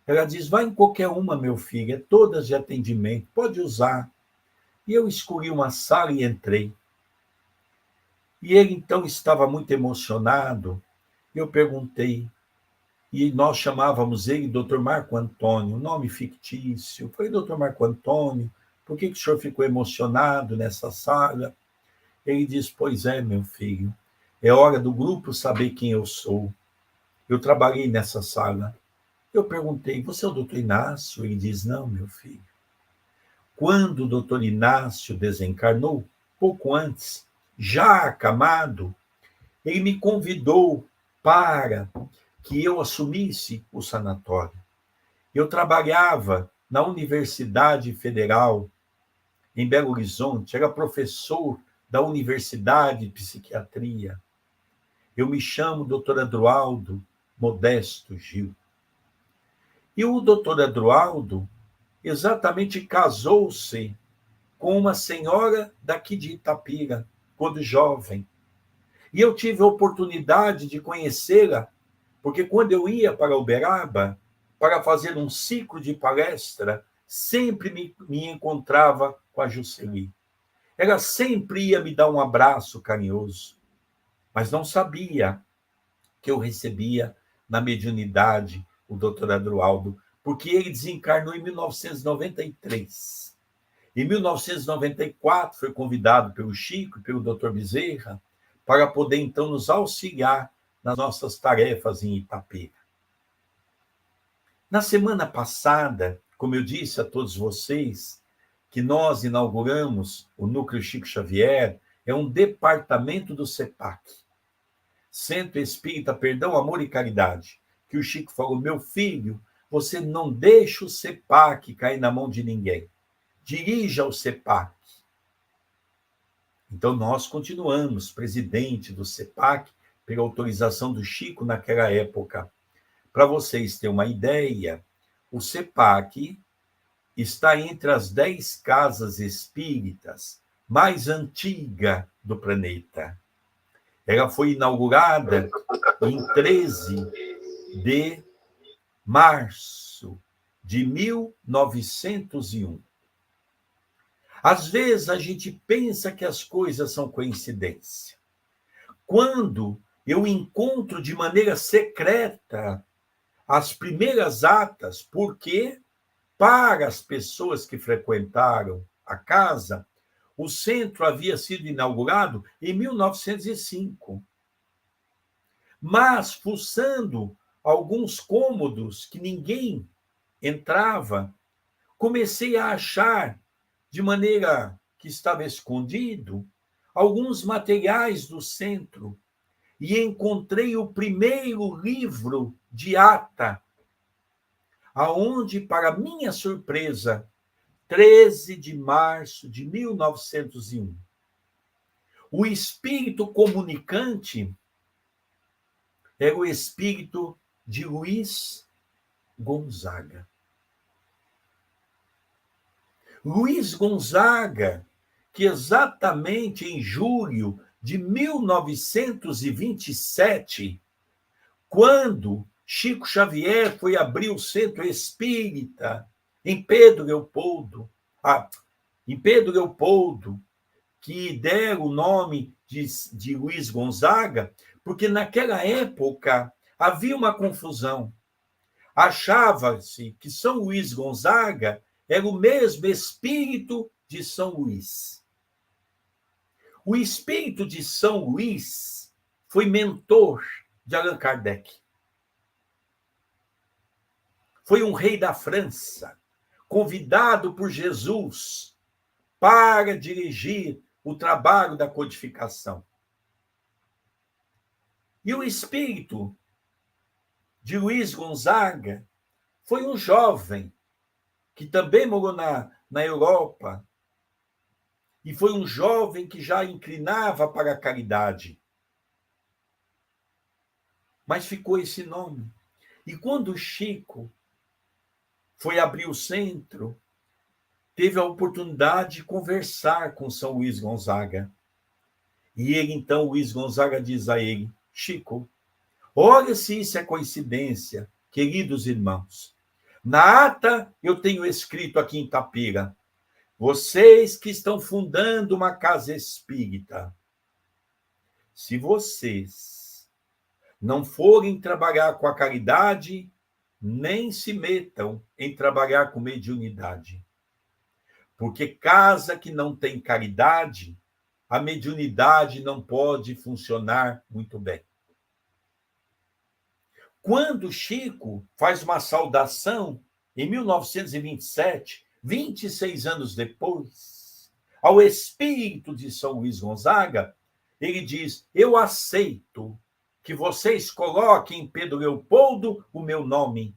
Ela diz: vai em qualquer uma, meu filho, é todas de atendimento, pode usar. E eu escolhi uma sala e entrei. E ele, então, estava muito emocionado. Eu perguntei, e nós chamávamos ele Dr. Marco Antônio, nome fictício. Eu falei: doutor Marco Antônio, por que o senhor ficou emocionado nessa sala? Ele diz: pois é, meu filho, é hora do grupo saber quem eu sou. Eu trabalhei nessa sala. Eu perguntei: você é o doutor Inácio? Ele diz: não, meu filho. Quando o doutor Inácio desencarnou, pouco antes, já acamado, ele me convidou para que eu assumisse o sanatório. Eu trabalhava na Universidade Federal, em Belo Horizonte, era professor da Universidade de Psiquiatria. Eu me chamo Dr. Adroaldo Modesto Gil. E o Dr. Adroaldo exatamente casou-se com uma senhora daqui de Itapira, quando jovem. E eu tive a oportunidade de conhecê-la, porque quando eu ia para Uberaba, para fazer um ciclo de palestra, sempre me encontrava com a Jusceli. Ela sempre ia me dar um abraço carinhoso, mas não sabia que eu recebia na mediunidade o doutor Adroaldo, porque ele desencarnou em 1993. Em 1994, foi convidado pelo Chico e pelo doutor Bezerra para poder, então, nos auxiliar nas nossas tarefas em Itapira. Na semana passada, como eu disse a todos vocês, que nós inauguramos o Núcleo Chico Xavier, é um departamento do CEPAC, Centro Espírita Perdão, Amor e Caridade, que o Chico falou: meu filho, você não deixa o CEPAC cair na mão de ninguém. Dirija o CEPAC. Então, nós continuamos presidente do CEPAC, pela autorização do Chico naquela época. Para vocês terem uma ideia, o CEPAC está entre as 10 casas espíritas mais antigas do planeta. Ela foi inaugurada em 13 de março de 1901. Às vezes a gente pensa que as coisas são coincidência. Quando eu encontro de maneira secreta as primeiras atas, porque para as pessoas que frequentaram a casa, o centro havia sido inaugurado em 1905. Mas, fuçando alguns cômodos que ninguém entrava, comecei a achar, de maneira que estava escondido, alguns materiais do centro, e encontrei o primeiro livro de ata, aonde, para minha surpresa, 13 de março de 1901, o espírito comunicante era o espírito de Luiz Gonzaga. Luiz Gonzaga, que exatamente em julho de 1927, quando Chico Xavier foi abrir o centro espírita em Pedro Leopoldo, que deram o nome de Luiz Gonzaga, porque naquela época havia uma confusão. Achava-se que São Luís Gonzaga era o mesmo espírito de São Luís. O espírito de São Luís foi mentor de Allan Kardec. Foi um rei da França, convidado por Jesus para dirigir o trabalho da codificação. E o espírito de Luiz Gonzaga foi um jovem que também morou na Europa, e foi um jovem que já inclinava para a caridade. Mas ficou esse nome. E quando o Chico foi abrir o centro, teve a oportunidade de conversar com São Luís Gonzaga. E ele, então, Luís Gonzaga diz a ele: Chico, olha se isso é coincidência, queridos irmãos. Na ata eu tenho escrito aqui em Itapira: vocês que estão fundando uma casa espírita, se vocês não forem trabalhar com a caridade, nem se metam em trabalhar com mediunidade. Porque casa que não tem caridade, a mediunidade não pode funcionar muito bem. Quando Chico faz uma saudação, em 1927, 26 anos depois, ao espírito de São Luís Gonzaga, ele diz: eu aceito que vocês coloquem em Pedro Leopoldo o meu nome,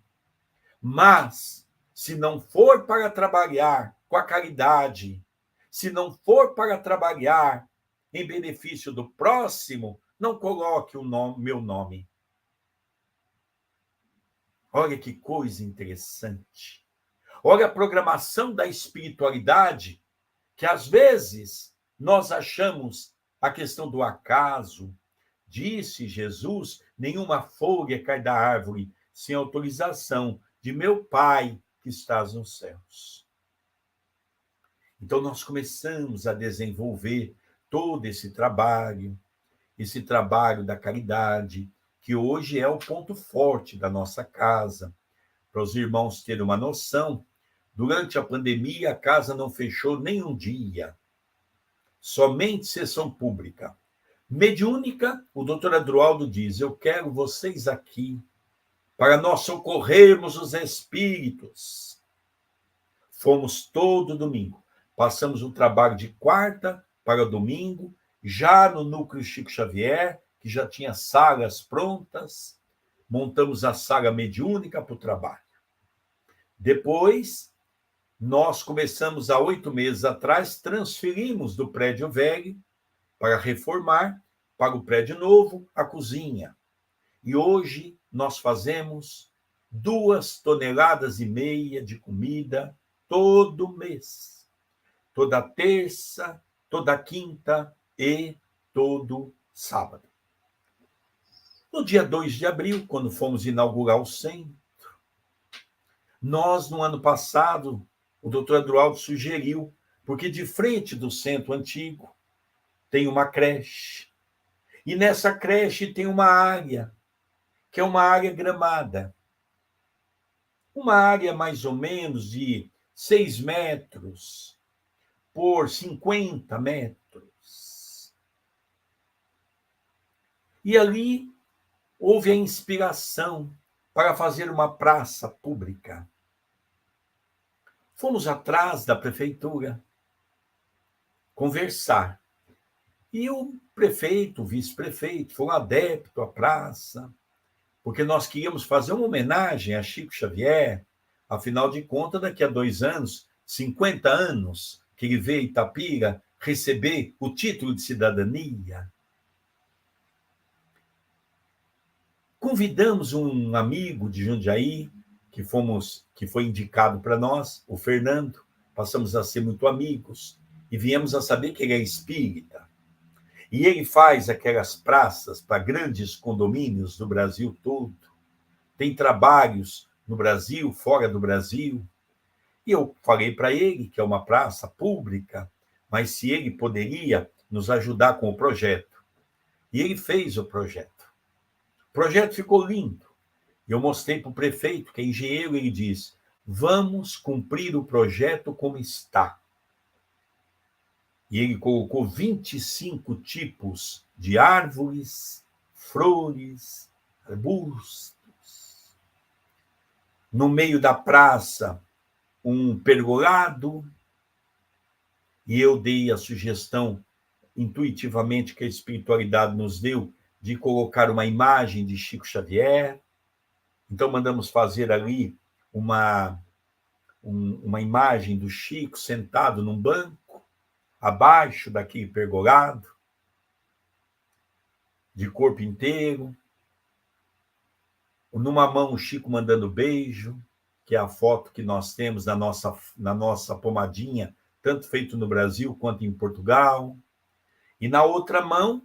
mas se não for para trabalhar com a caridade, se não for para trabalhar em benefício do próximo, não coloque meu nome. Olha que coisa interessante. Olha a programação da espiritualidade, que às vezes nós achamos a questão do acaso. Disse Jesus: nenhuma folha cai da árvore sem autorização de meu Pai que estás nos céus. Então nós começamos a desenvolver todo esse trabalho da caridade, que hoje é o ponto forte da nossa casa. Para os irmãos terem uma noção, durante a pandemia a casa não fechou nem um dia, somente sessão pública. Mediúnica, o doutor Adroaldo diz: eu quero vocês aqui para nós socorrermos os espíritos. Fomos todo domingo. Passamos o trabalho de quarta para domingo, já no núcleo Chico Xavier, que já tinha salas prontas. Montamos a sala mediúnica para o trabalho. Depois, nós começamos, há 8 meses atrás, transferimos do prédio velho para reformar para o prédio novo a cozinha. E hoje nós fazemos 2,5 toneladas de comida todo mês. Toda terça, toda quinta e todo sábado. No dia 2 de abril, quando fomos inaugurar o centro, nós, no ano passado, o doutor Adroaldo sugeriu, porque de frente do centro antigo tem uma creche. E nessa creche tem uma área, que é uma área gramada. Uma área mais ou menos de 6 metros por 50 metros. E ali houve a inspiração para fazer uma praça pública. Fomos atrás da prefeitura conversar. E o prefeito, o vice-prefeito, foram adeptos à praça, porque nós queríamos fazer uma homenagem a Chico Xavier. Afinal de contas, daqui a 2 anos, 50 anos, que ele veio a Itapira receber o título de cidadania. Convidamos um amigo de Jundiaí, que foi indicado para nós, o Fernando. Passamos a ser muito amigos e viemos a saber que ele é espírita. E ele faz aquelas praças para grandes condomínios do Brasil todo. tem trabalhos no Brasil, fora do Brasil. E eu falei para ele que é uma praça pública, mas se ele poderia nos ajudar com o projeto. E ele fez o projeto. O projeto ficou lindo. Eu mostrei para o prefeito, que é engenheiro, e ele disse: vamos cumprir o projeto como está. E ele colocou 25 tipos de árvores, flores, arbustos. No meio da praça, um pergolado. E eu dei a sugestão, intuitivamente, que a espiritualidade nos deu, de colocar uma imagem de Chico Xavier. Então, mandamos fazer ali uma imagem do Chico sentado num banco, abaixo daquele pergolado, de corpo inteiro. Numa mão, o Chico mandando beijo, que é a foto que nós temos na nossa pomadinha, tanto feito no Brasil quanto em Portugal. E na outra mão,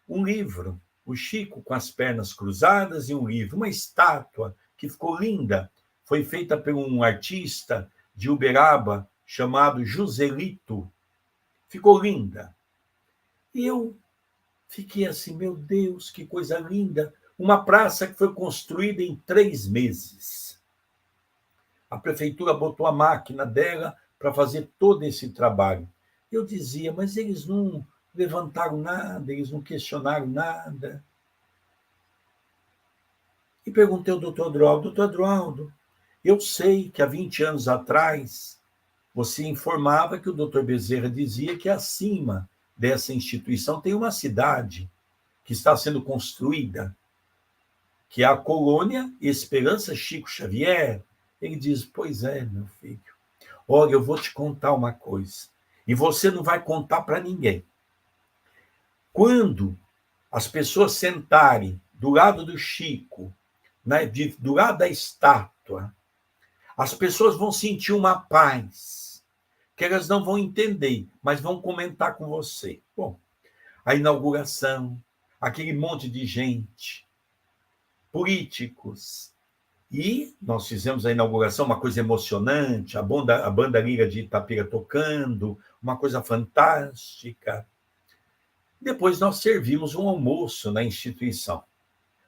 um livro. O Chico com as pernas cruzadas e um livro. Uma estátua que ficou linda. Foi feita por um artista de Uberaba chamado Joselito. Ficou linda. E eu fiquei assim, meu Deus, que coisa linda. Uma praça que foi construída em 3 meses. A prefeitura botou a máquina dela para fazer todo esse trabalho. Eu dizia, mas eles não levantaram nada, eles não questionaram nada. E perguntei ao doutor Adroaldo, eu sei que há 20 anos atrás você informava que o doutor Bezerra dizia que acima dessa instituição tem uma cidade que está sendo construída, que é a colônia Esperança Chico Xavier. Ele diz, pois é, meu filho, olha, eu vou te contar uma coisa, e você não vai contar para ninguém. Quando as pessoas sentarem do lado do Chico, do lado da estátua, as pessoas vão sentir uma paz, que elas não vão entender, mas vão comentar com você. Bom, a inauguração, aquele monte de gente, políticos, e nós fizemos a inauguração, uma coisa emocionante, a banda Lira de Itapira tocando, uma coisa fantástica. Depois nós servimos um almoço na instituição,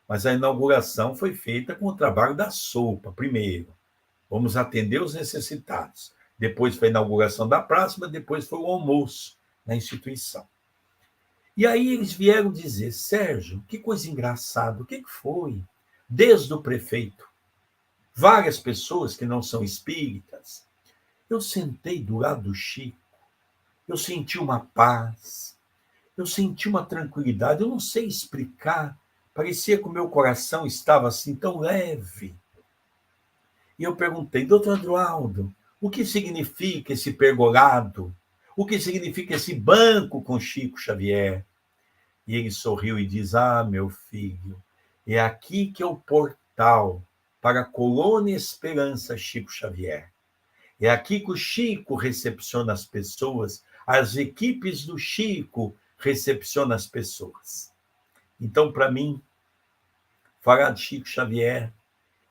mas a inauguração foi feita com o trabalho da sopa, primeiro. Vamos atender os necessitados. Depois foi a inauguração da praça, mas depois foi o almoço na instituição. E aí eles vieram dizer, Sérgio, que coisa engraçada, o que foi? Desde o prefeito, várias pessoas que não são espíritas, eu sentei do lado do Chico, eu senti uma paz, eu senti uma tranquilidade, eu não sei explicar, parecia que o meu coração estava assim tão leve. E eu perguntei, doutor Adroaldo, o que significa esse pergolado? O que significa esse banco com Chico Xavier? E ele sorriu e diz, meu filho, é aqui que é o portal para a Colônia Esperança Chico Xavier. É aqui que o Chico recepciona as pessoas, as equipes do Chico recepcionam as pessoas. Então, para mim, falar de Chico Xavier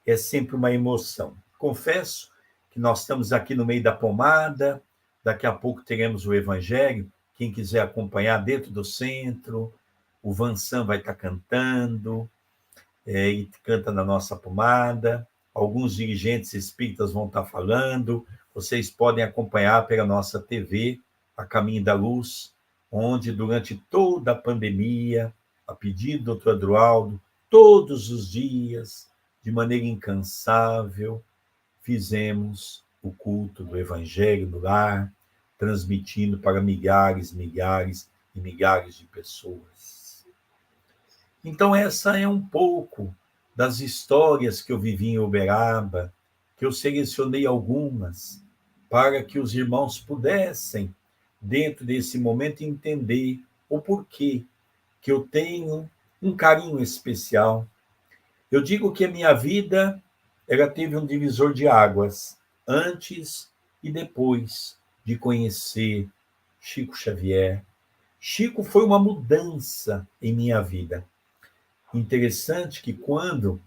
é sempre uma emoção. Confesso que nós estamos aqui no meio da pomada, daqui a pouco teremos o Evangelho, quem quiser acompanhar dentro do centro, o Vansan vai estar cantando, e canta na nossa pomada, alguns dirigentes espíritas vão estar falando, vocês podem acompanhar pela nossa TV, A Caminho da Luz, onde durante toda a pandemia, a pedido do Dr. Adroaldo, todos os dias, de maneira incansável, fizemos o culto do Evangelho no lar, transmitindo para milhares, milhares e milhares de pessoas. Então, essa é um pouco das histórias que eu vivi em Uberaba, que eu selecionei algumas, para que os irmãos pudessem, dentro desse momento, entender o porquê que eu tenho um carinho especial. Eu digo que a minha vida, ela teve um divisor de águas, antes e depois de conhecer Chico Xavier. Chico foi uma mudança em minha vida. Interessante que quando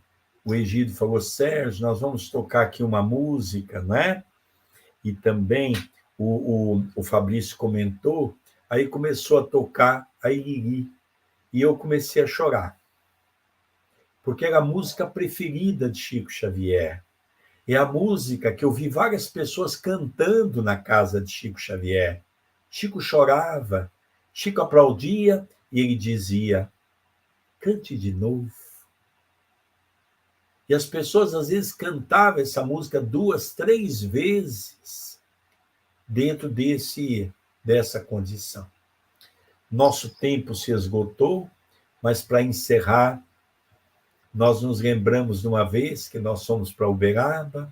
o Egídio falou, Sérgio, nós vamos tocar aqui uma música, né? E também o Fabrício comentou, aí começou a tocar a Iriri, e eu comecei a chorar, porque era a música preferida de Chico Xavier. É a música que eu vi várias pessoas cantando na casa de Chico Xavier. Chico chorava, Chico aplaudia e ele dizia, cante de novo. E as pessoas, às vezes, cantavam essa música 2, 3 vezes dentro dessa condição. Nosso tempo se esgotou, mas, para encerrar, nós nos lembramos de uma vez que nós fomos para Uberaba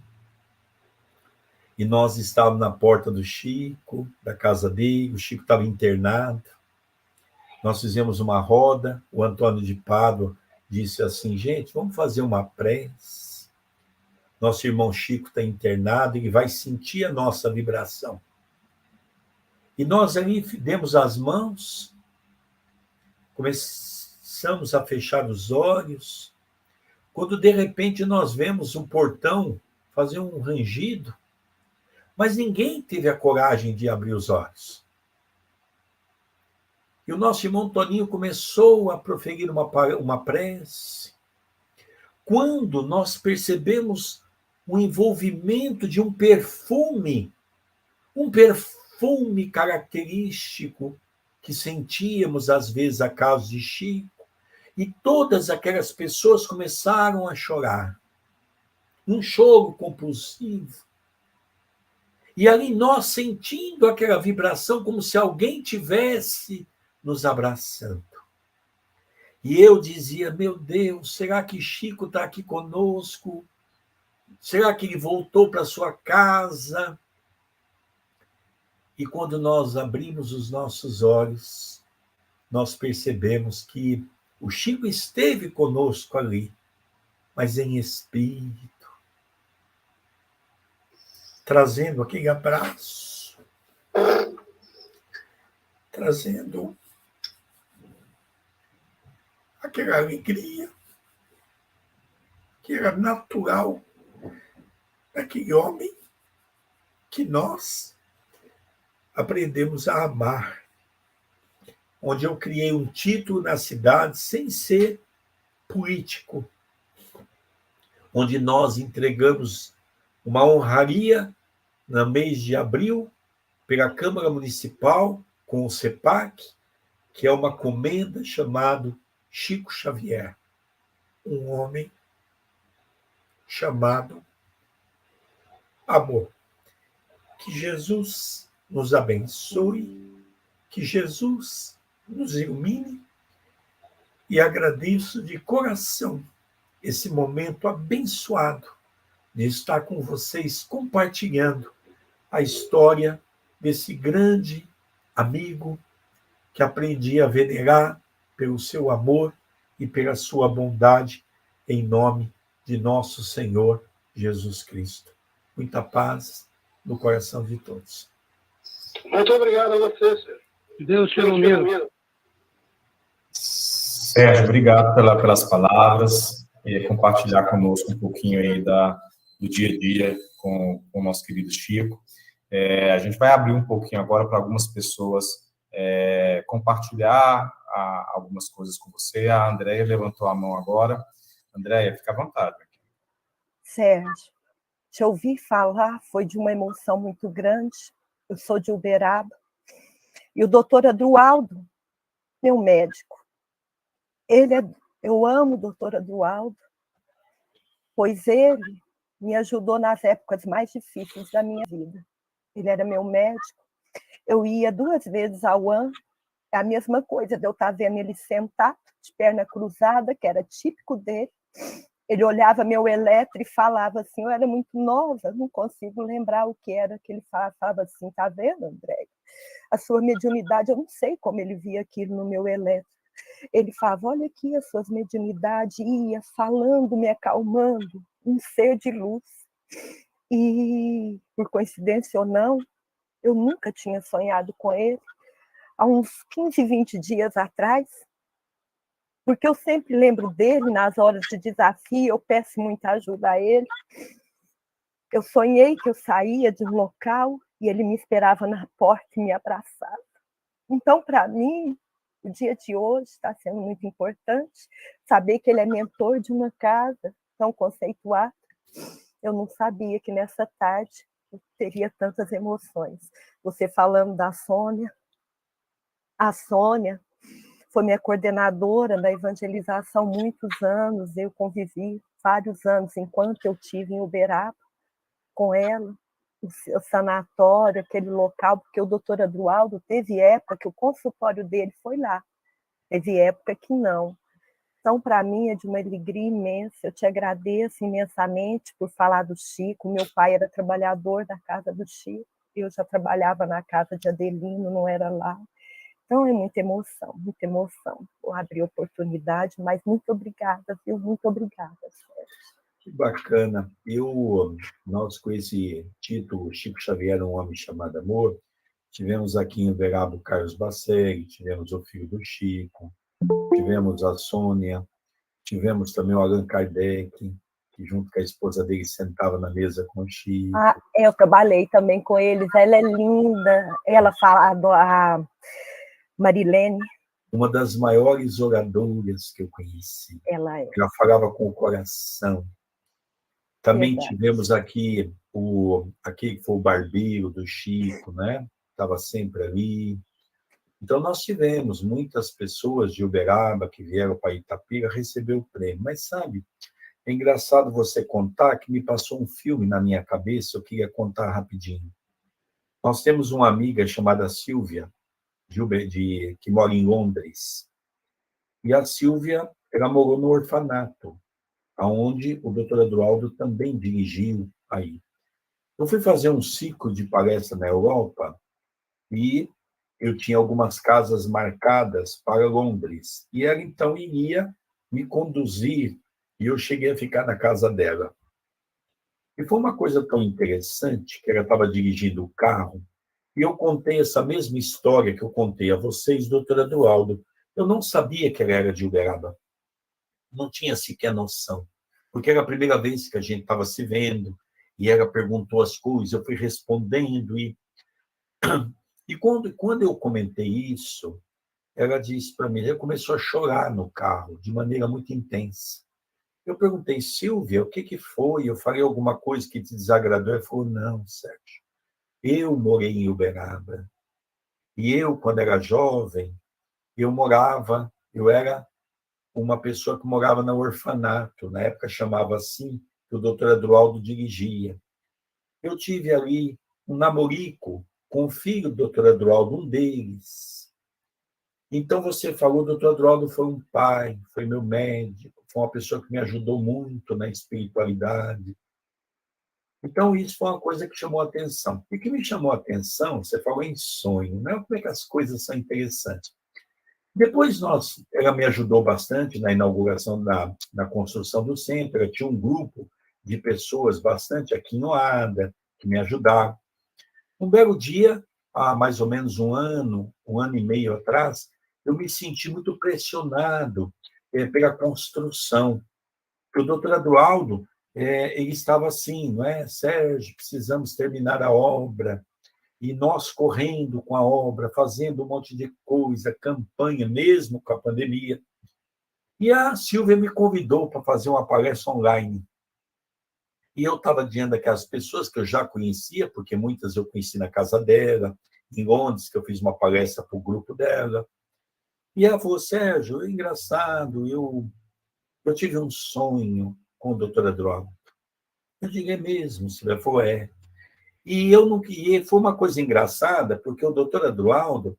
e nós estávamos na porta do Chico, da casa dele, o Chico estava internado. Nós fizemos uma roda, o Antônio de Pádua disse assim, gente, vamos fazer uma prece. Nosso irmão Chico está internado, ele vai sentir a nossa vibração. E nós ali demos as mãos, começamos a fechar os olhos, quando de repente nós vemos um portão fazer um rangido, mas ninguém teve a coragem de abrir os olhos. E o nosso irmão Toninho começou a proferir uma prece. Quando nós percebemos o envolvimento de um perfume característico que sentíamos às vezes a causa de Chico, e todas aquelas pessoas começaram a chorar. Um choro compulsivo. E ali nós sentindo aquela vibração como se alguém tivesse nos abraçando. E eu dizia, meu Deus, será que Chico está aqui conosco? Será que ele voltou para sua casa? E quando nós abrimos os nossos olhos, nós percebemos que o Chico esteve conosco ali, mas em espírito, trazendo aquele abraço, trazendo aquela alegria que era natural daquele homem que nós aprendemos a amar. Onde eu criei um título na cidade sem ser político, onde nós entregamos uma honraria no mês de abril pela Câmara Municipal com o CEPAC, que é uma comenda chamado Chico Xavier, um homem chamado amor. Que Jesus nos abençoe, que Jesus nos ilumine, e agradeço de coração esse momento abençoado de estar com vocês compartilhando a história desse grande amigo que aprendi a venerar pelo seu amor e pela sua bondade, em nome de nosso Senhor Jesus Cristo. Muita paz no coração de todos. Muito obrigado a você, Sérgio. Deus te ilumine. Sérgio, obrigado pelas palavras e compartilhar conosco um pouquinho aí do dia a dia com o nosso querido Chico. A gente vai abrir um pouquinho agora para algumas pessoas compartilhar algumas coisas com você. A Andréia levantou a mão agora. Andréia, fica à vontade. Sérgio, te ouvir falar foi de uma emoção muito grande. Eu sou de Uberaba. E o doutor Adroaldo, meu médico, eu amo o doutor Adroaldo, pois ele me ajudou nas épocas mais difíceis da minha vida. Ele era meu médico. Eu ia 2 vezes ao ano, é a mesma coisa de eu estar vendo ele sentado, de perna cruzada, que era típico dele. Ele olhava meu eletro e falava assim, eu era muito nova, não consigo lembrar o que era que ele falava assim, tá vendo, André? A sua mediunidade, eu não sei como ele via aquilo no meu eletro. Ele falava, olha aqui as suas mediunidades, ia falando, me acalmando, um ser de luz. E, por coincidência ou não, eu nunca tinha sonhado com ele. Há uns 15, 20 dias atrás, porque eu sempre lembro dele nas horas de desafio, eu peço muita ajuda a ele. Eu sonhei que eu saía de um local e ele me esperava na porta e me abraçava. Então, para mim, o dia de hoje está sendo muito importante saber que ele é mentor de uma casa tão conceituada. Eu não sabia que nessa tarde eu teria tantas emoções. Você falando da Sônia, a Sônia foi minha coordenadora da evangelização muitos anos, eu convivi vários anos enquanto eu estive em Uberaba com ela, o sanatório, aquele local, porque o doutor Adroaldo teve época que o consultório dele foi lá, teve época que não. Então, para mim, é de uma alegria imensa, eu te agradeço imensamente por falar do Chico, meu pai era trabalhador da casa do Chico, eu já trabalhava na casa de Adelino, não era lá. Então, é muita emoção, vou abrir oportunidade, mas muito obrigada, viu? Muito obrigada, Sérgio. Que bacana. Nós, com esse título, Chico Xavier, um homem chamado amor, tivemos aqui em Uberaba o Carlos Bacelli, tivemos o filho do Chico, tivemos a Sônia, tivemos também o Allan Kardec, que junto com a esposa dele sentava na mesa com o Chico. Eu trabalhei também com eles, ela é linda, ela fala, a Marilene. Uma das maiores oradoras que eu conheci. Ela é. Ela falava com o coração. Também Verdade. tivemos aqui aquele que foi o barbeiro do Chico, né? Estava sempre ali. Então, nós tivemos muitas pessoas de Uberaba que vieram para Itapira receber o prêmio. Mas, sabe, é engraçado você contar que me passou um filme na minha cabeça, eu queria contar rapidinho. Nós temos uma amiga chamada Silvia, que mora em Londres. E a Silvia, ela morou no orfanato, onde o doutor Adroaldo também dirigiu aí. Eu fui fazer um ciclo de palestra na Europa e eu tinha algumas casas marcadas para Londres. E ela, então, iria me conduzir e eu cheguei a ficar na casa dela. E foi uma coisa tão interessante que ela estava dirigindo o carro e eu contei essa mesma história que eu contei a vocês, doutor Adroaldo. Eu não sabia que ela era de Uberaba. Não tinha sequer noção. Porque era a primeira vez que a gente estava se vendo, e ela perguntou as coisas, eu fui respondendo, e quando eu comentei isso, ela disse para mim, ela começou a chorar no carro, de maneira muito intensa. Eu perguntei, Silvia, o que foi? Eu falei alguma coisa que te desagradou? Ela falou, não, Sérgio, eu morei em Uberaba, e eu, quando era jovem, eu era uma pessoa que morava no orfanato, na época chamava assim, que o doutor Adroaldo dirigia. Eu tive ali um namorico com o filho do doutor Adroaldo, um deles. Então, você falou, o doutor Adroaldo foi um pai, foi meu médico, foi uma pessoa que me ajudou muito na espiritualidade. Então, isso foi uma coisa que chamou a atenção. E o que me chamou a atenção, você falou em sonho, né? Como é que as coisas são interessantes. Depois, ela me ajudou bastante na inauguração da construção do centro. Eu tinha um grupo de pessoas bastante aquinoada, que me ajudaram. Um belo dia, há mais ou menos um ano e meio atrás, eu me senti muito pressionado pela construção. O doutor Adroaldo, ele estava assim, não é? Sérgio, precisamos terminar a obra. E nós correndo com a obra, fazendo um monte de coisa, campanha, mesmo com a pandemia. E a Silvia me convidou para fazer uma palestra online. E eu estava diante daquelas pessoas que eu já conhecia, porque muitas eu conheci na casa dela, em Londres, que eu fiz uma palestra para o grupo dela. E ela falou, Sérgio, é engraçado, eu tive um sonho com o doutor Adroaldo. Eu digo, é mesmo? Silvia falou, é. E eu não queria, foi uma coisa engraçada, porque o doutor Adroaldo,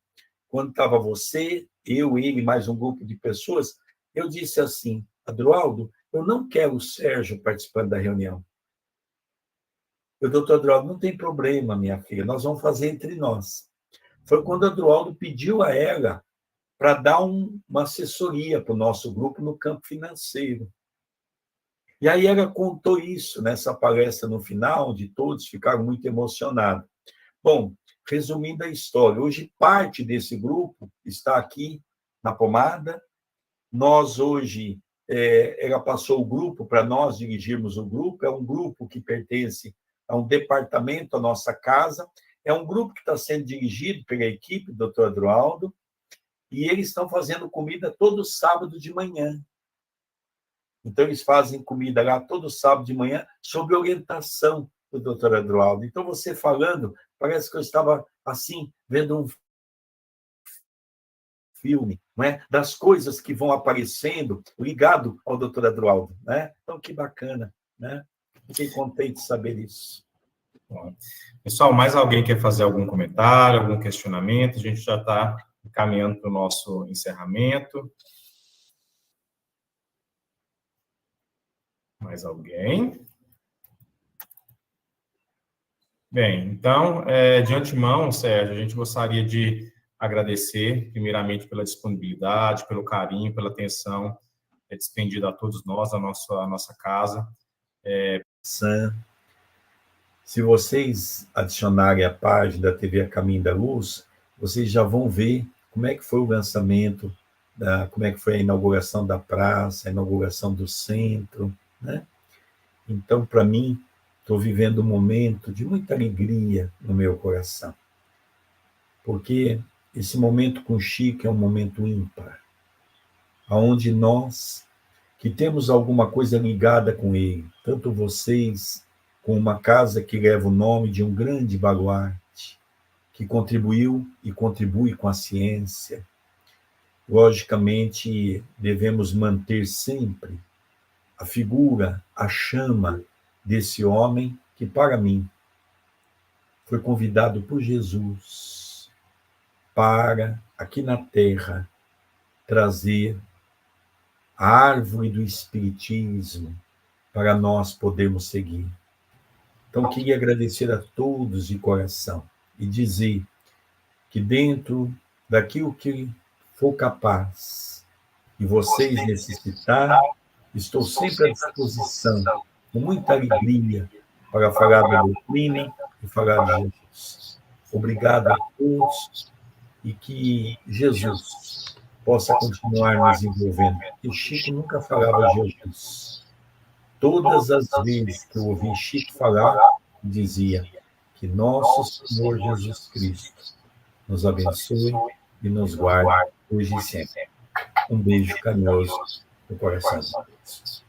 quando estava você, eu, ele, mais um grupo de pessoas, eu disse assim, Adroaldo, eu não quero o Sérgio participando da reunião. O doutor Adroaldo, não tem problema, minha filha, nós vamos fazer entre nós. Foi quando o Adroaldo pediu a ela para dar uma assessoria para o nosso grupo no campo financeiro. E aí ela contou isso nessa palestra no final, onde todos ficaram muito emocionados. Bom, resumindo a história, hoje parte desse grupo está aqui na Pomada Nós hoje, ela passou o grupo para nós dirigirmos o grupo, é um grupo que pertence a um departamento, a nossa casa, é um grupo que está sendo dirigido pela equipe do Dr. Adroaldo, e eles estão fazendo comida todo sábado de manhã. Então, eles fazem comida lá todo sábado de manhã, sob orientação do Dr. Adroaldo. Então, você falando, parece que eu estava, assim, vendo um filme, não é? Das coisas que vão aparecendo ligado ao Dr. Adroaldo, né? Então, que bacana, né? Fiquei contente de saber isso. Bom, pessoal, mais alguém quer fazer algum comentário, algum questionamento? A gente já está caminhando para o nosso encerramento. Mais alguém? Bem, então, de antemão, Sérgio, a gente gostaria de agradecer, primeiramente, pela disponibilidade, pelo carinho, pela atenção despendida a todos nós, a nossa casa. Se vocês adicionarem a página da TV A Caminho da Luz, vocês já vão ver como é que foi o lançamento, como é que foi a inauguração da praça, a inauguração do centro, né? Então, para mim, estou vivendo um momento de muita alegria no meu coração, porque esse momento com o Chico é um momento ímpar, onde nós, que temos alguma coisa ligada com ele, tanto vocês, com uma casa que leva o nome de um grande baluarte, que contribuiu e contribui com a ciência. Logicamente, devemos manter sempre a figura, a chama desse homem que, para mim, foi convidado por Jesus para, aqui na Terra, trazer a árvore do Espiritismo para nós podermos seguir. Então, queria agradecer a todos de coração e dizer que dentro daquilo que for capaz e vocês necessitar, estou sempre à disposição, com muita alegria, para falar da doutrina e falar de Jesus. Obrigado a todos e que Jesus possa continuar nos envolvendo. E Chico nunca falava de Jesus. Todas as vezes que eu ouvi Chico falar, dizia que nosso Senhor Jesus Cristo nos abençoe e nos guarde hoje e sempre. Um beijo carinhoso no coração de todos.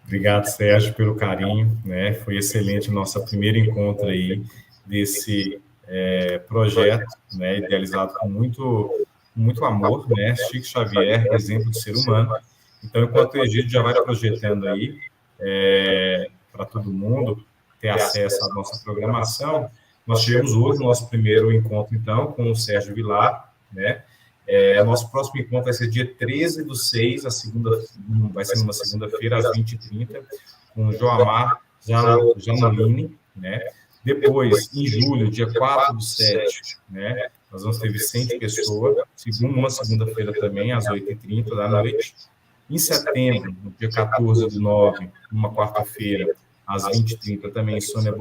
Obrigado, Sérgio, pelo carinho, né? Foi excelente o nosso primeiro encontro aí desse projeto, né? Idealizado com muito amor, né? Chico Xavier, exemplo de ser humano. Então, enquanto o Egídio já vai projetando aí para todo mundo ter acesso à nossa programação, nós tivemos hoje o nosso primeiro encontro, então, com o Sérgio Vilar, né? Nosso próximo encontro vai ser dia 13/6, vai ser numa segunda-feira, às 20h30, com o Joamar Janolini, né? Depois, em julho, dia 4/7, né? Nós vamos ter Vicente Pessoa, uma segunda-feira também, às 8h30 da noite. Em setembro, no dia 14/9, numa quarta-feira, às 20h30, também Sônia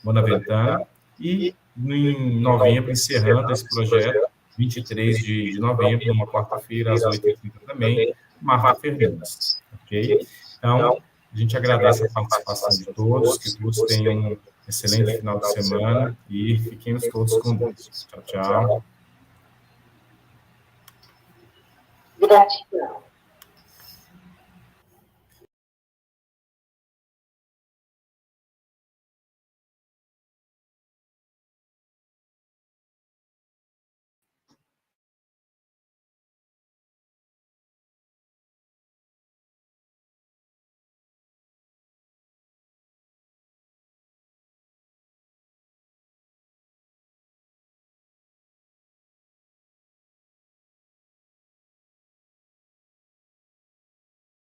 Bonaventana. E em novembro, encerrando esse projeto, 23 de novembro, numa quarta-feira, às 8h30 também, Marta Fernandes. Ok? Então, a gente agradece a participação de todos, que todos tenham um excelente final de semana e fiquemos todos com Deus. Tchau, tchau. Verdade.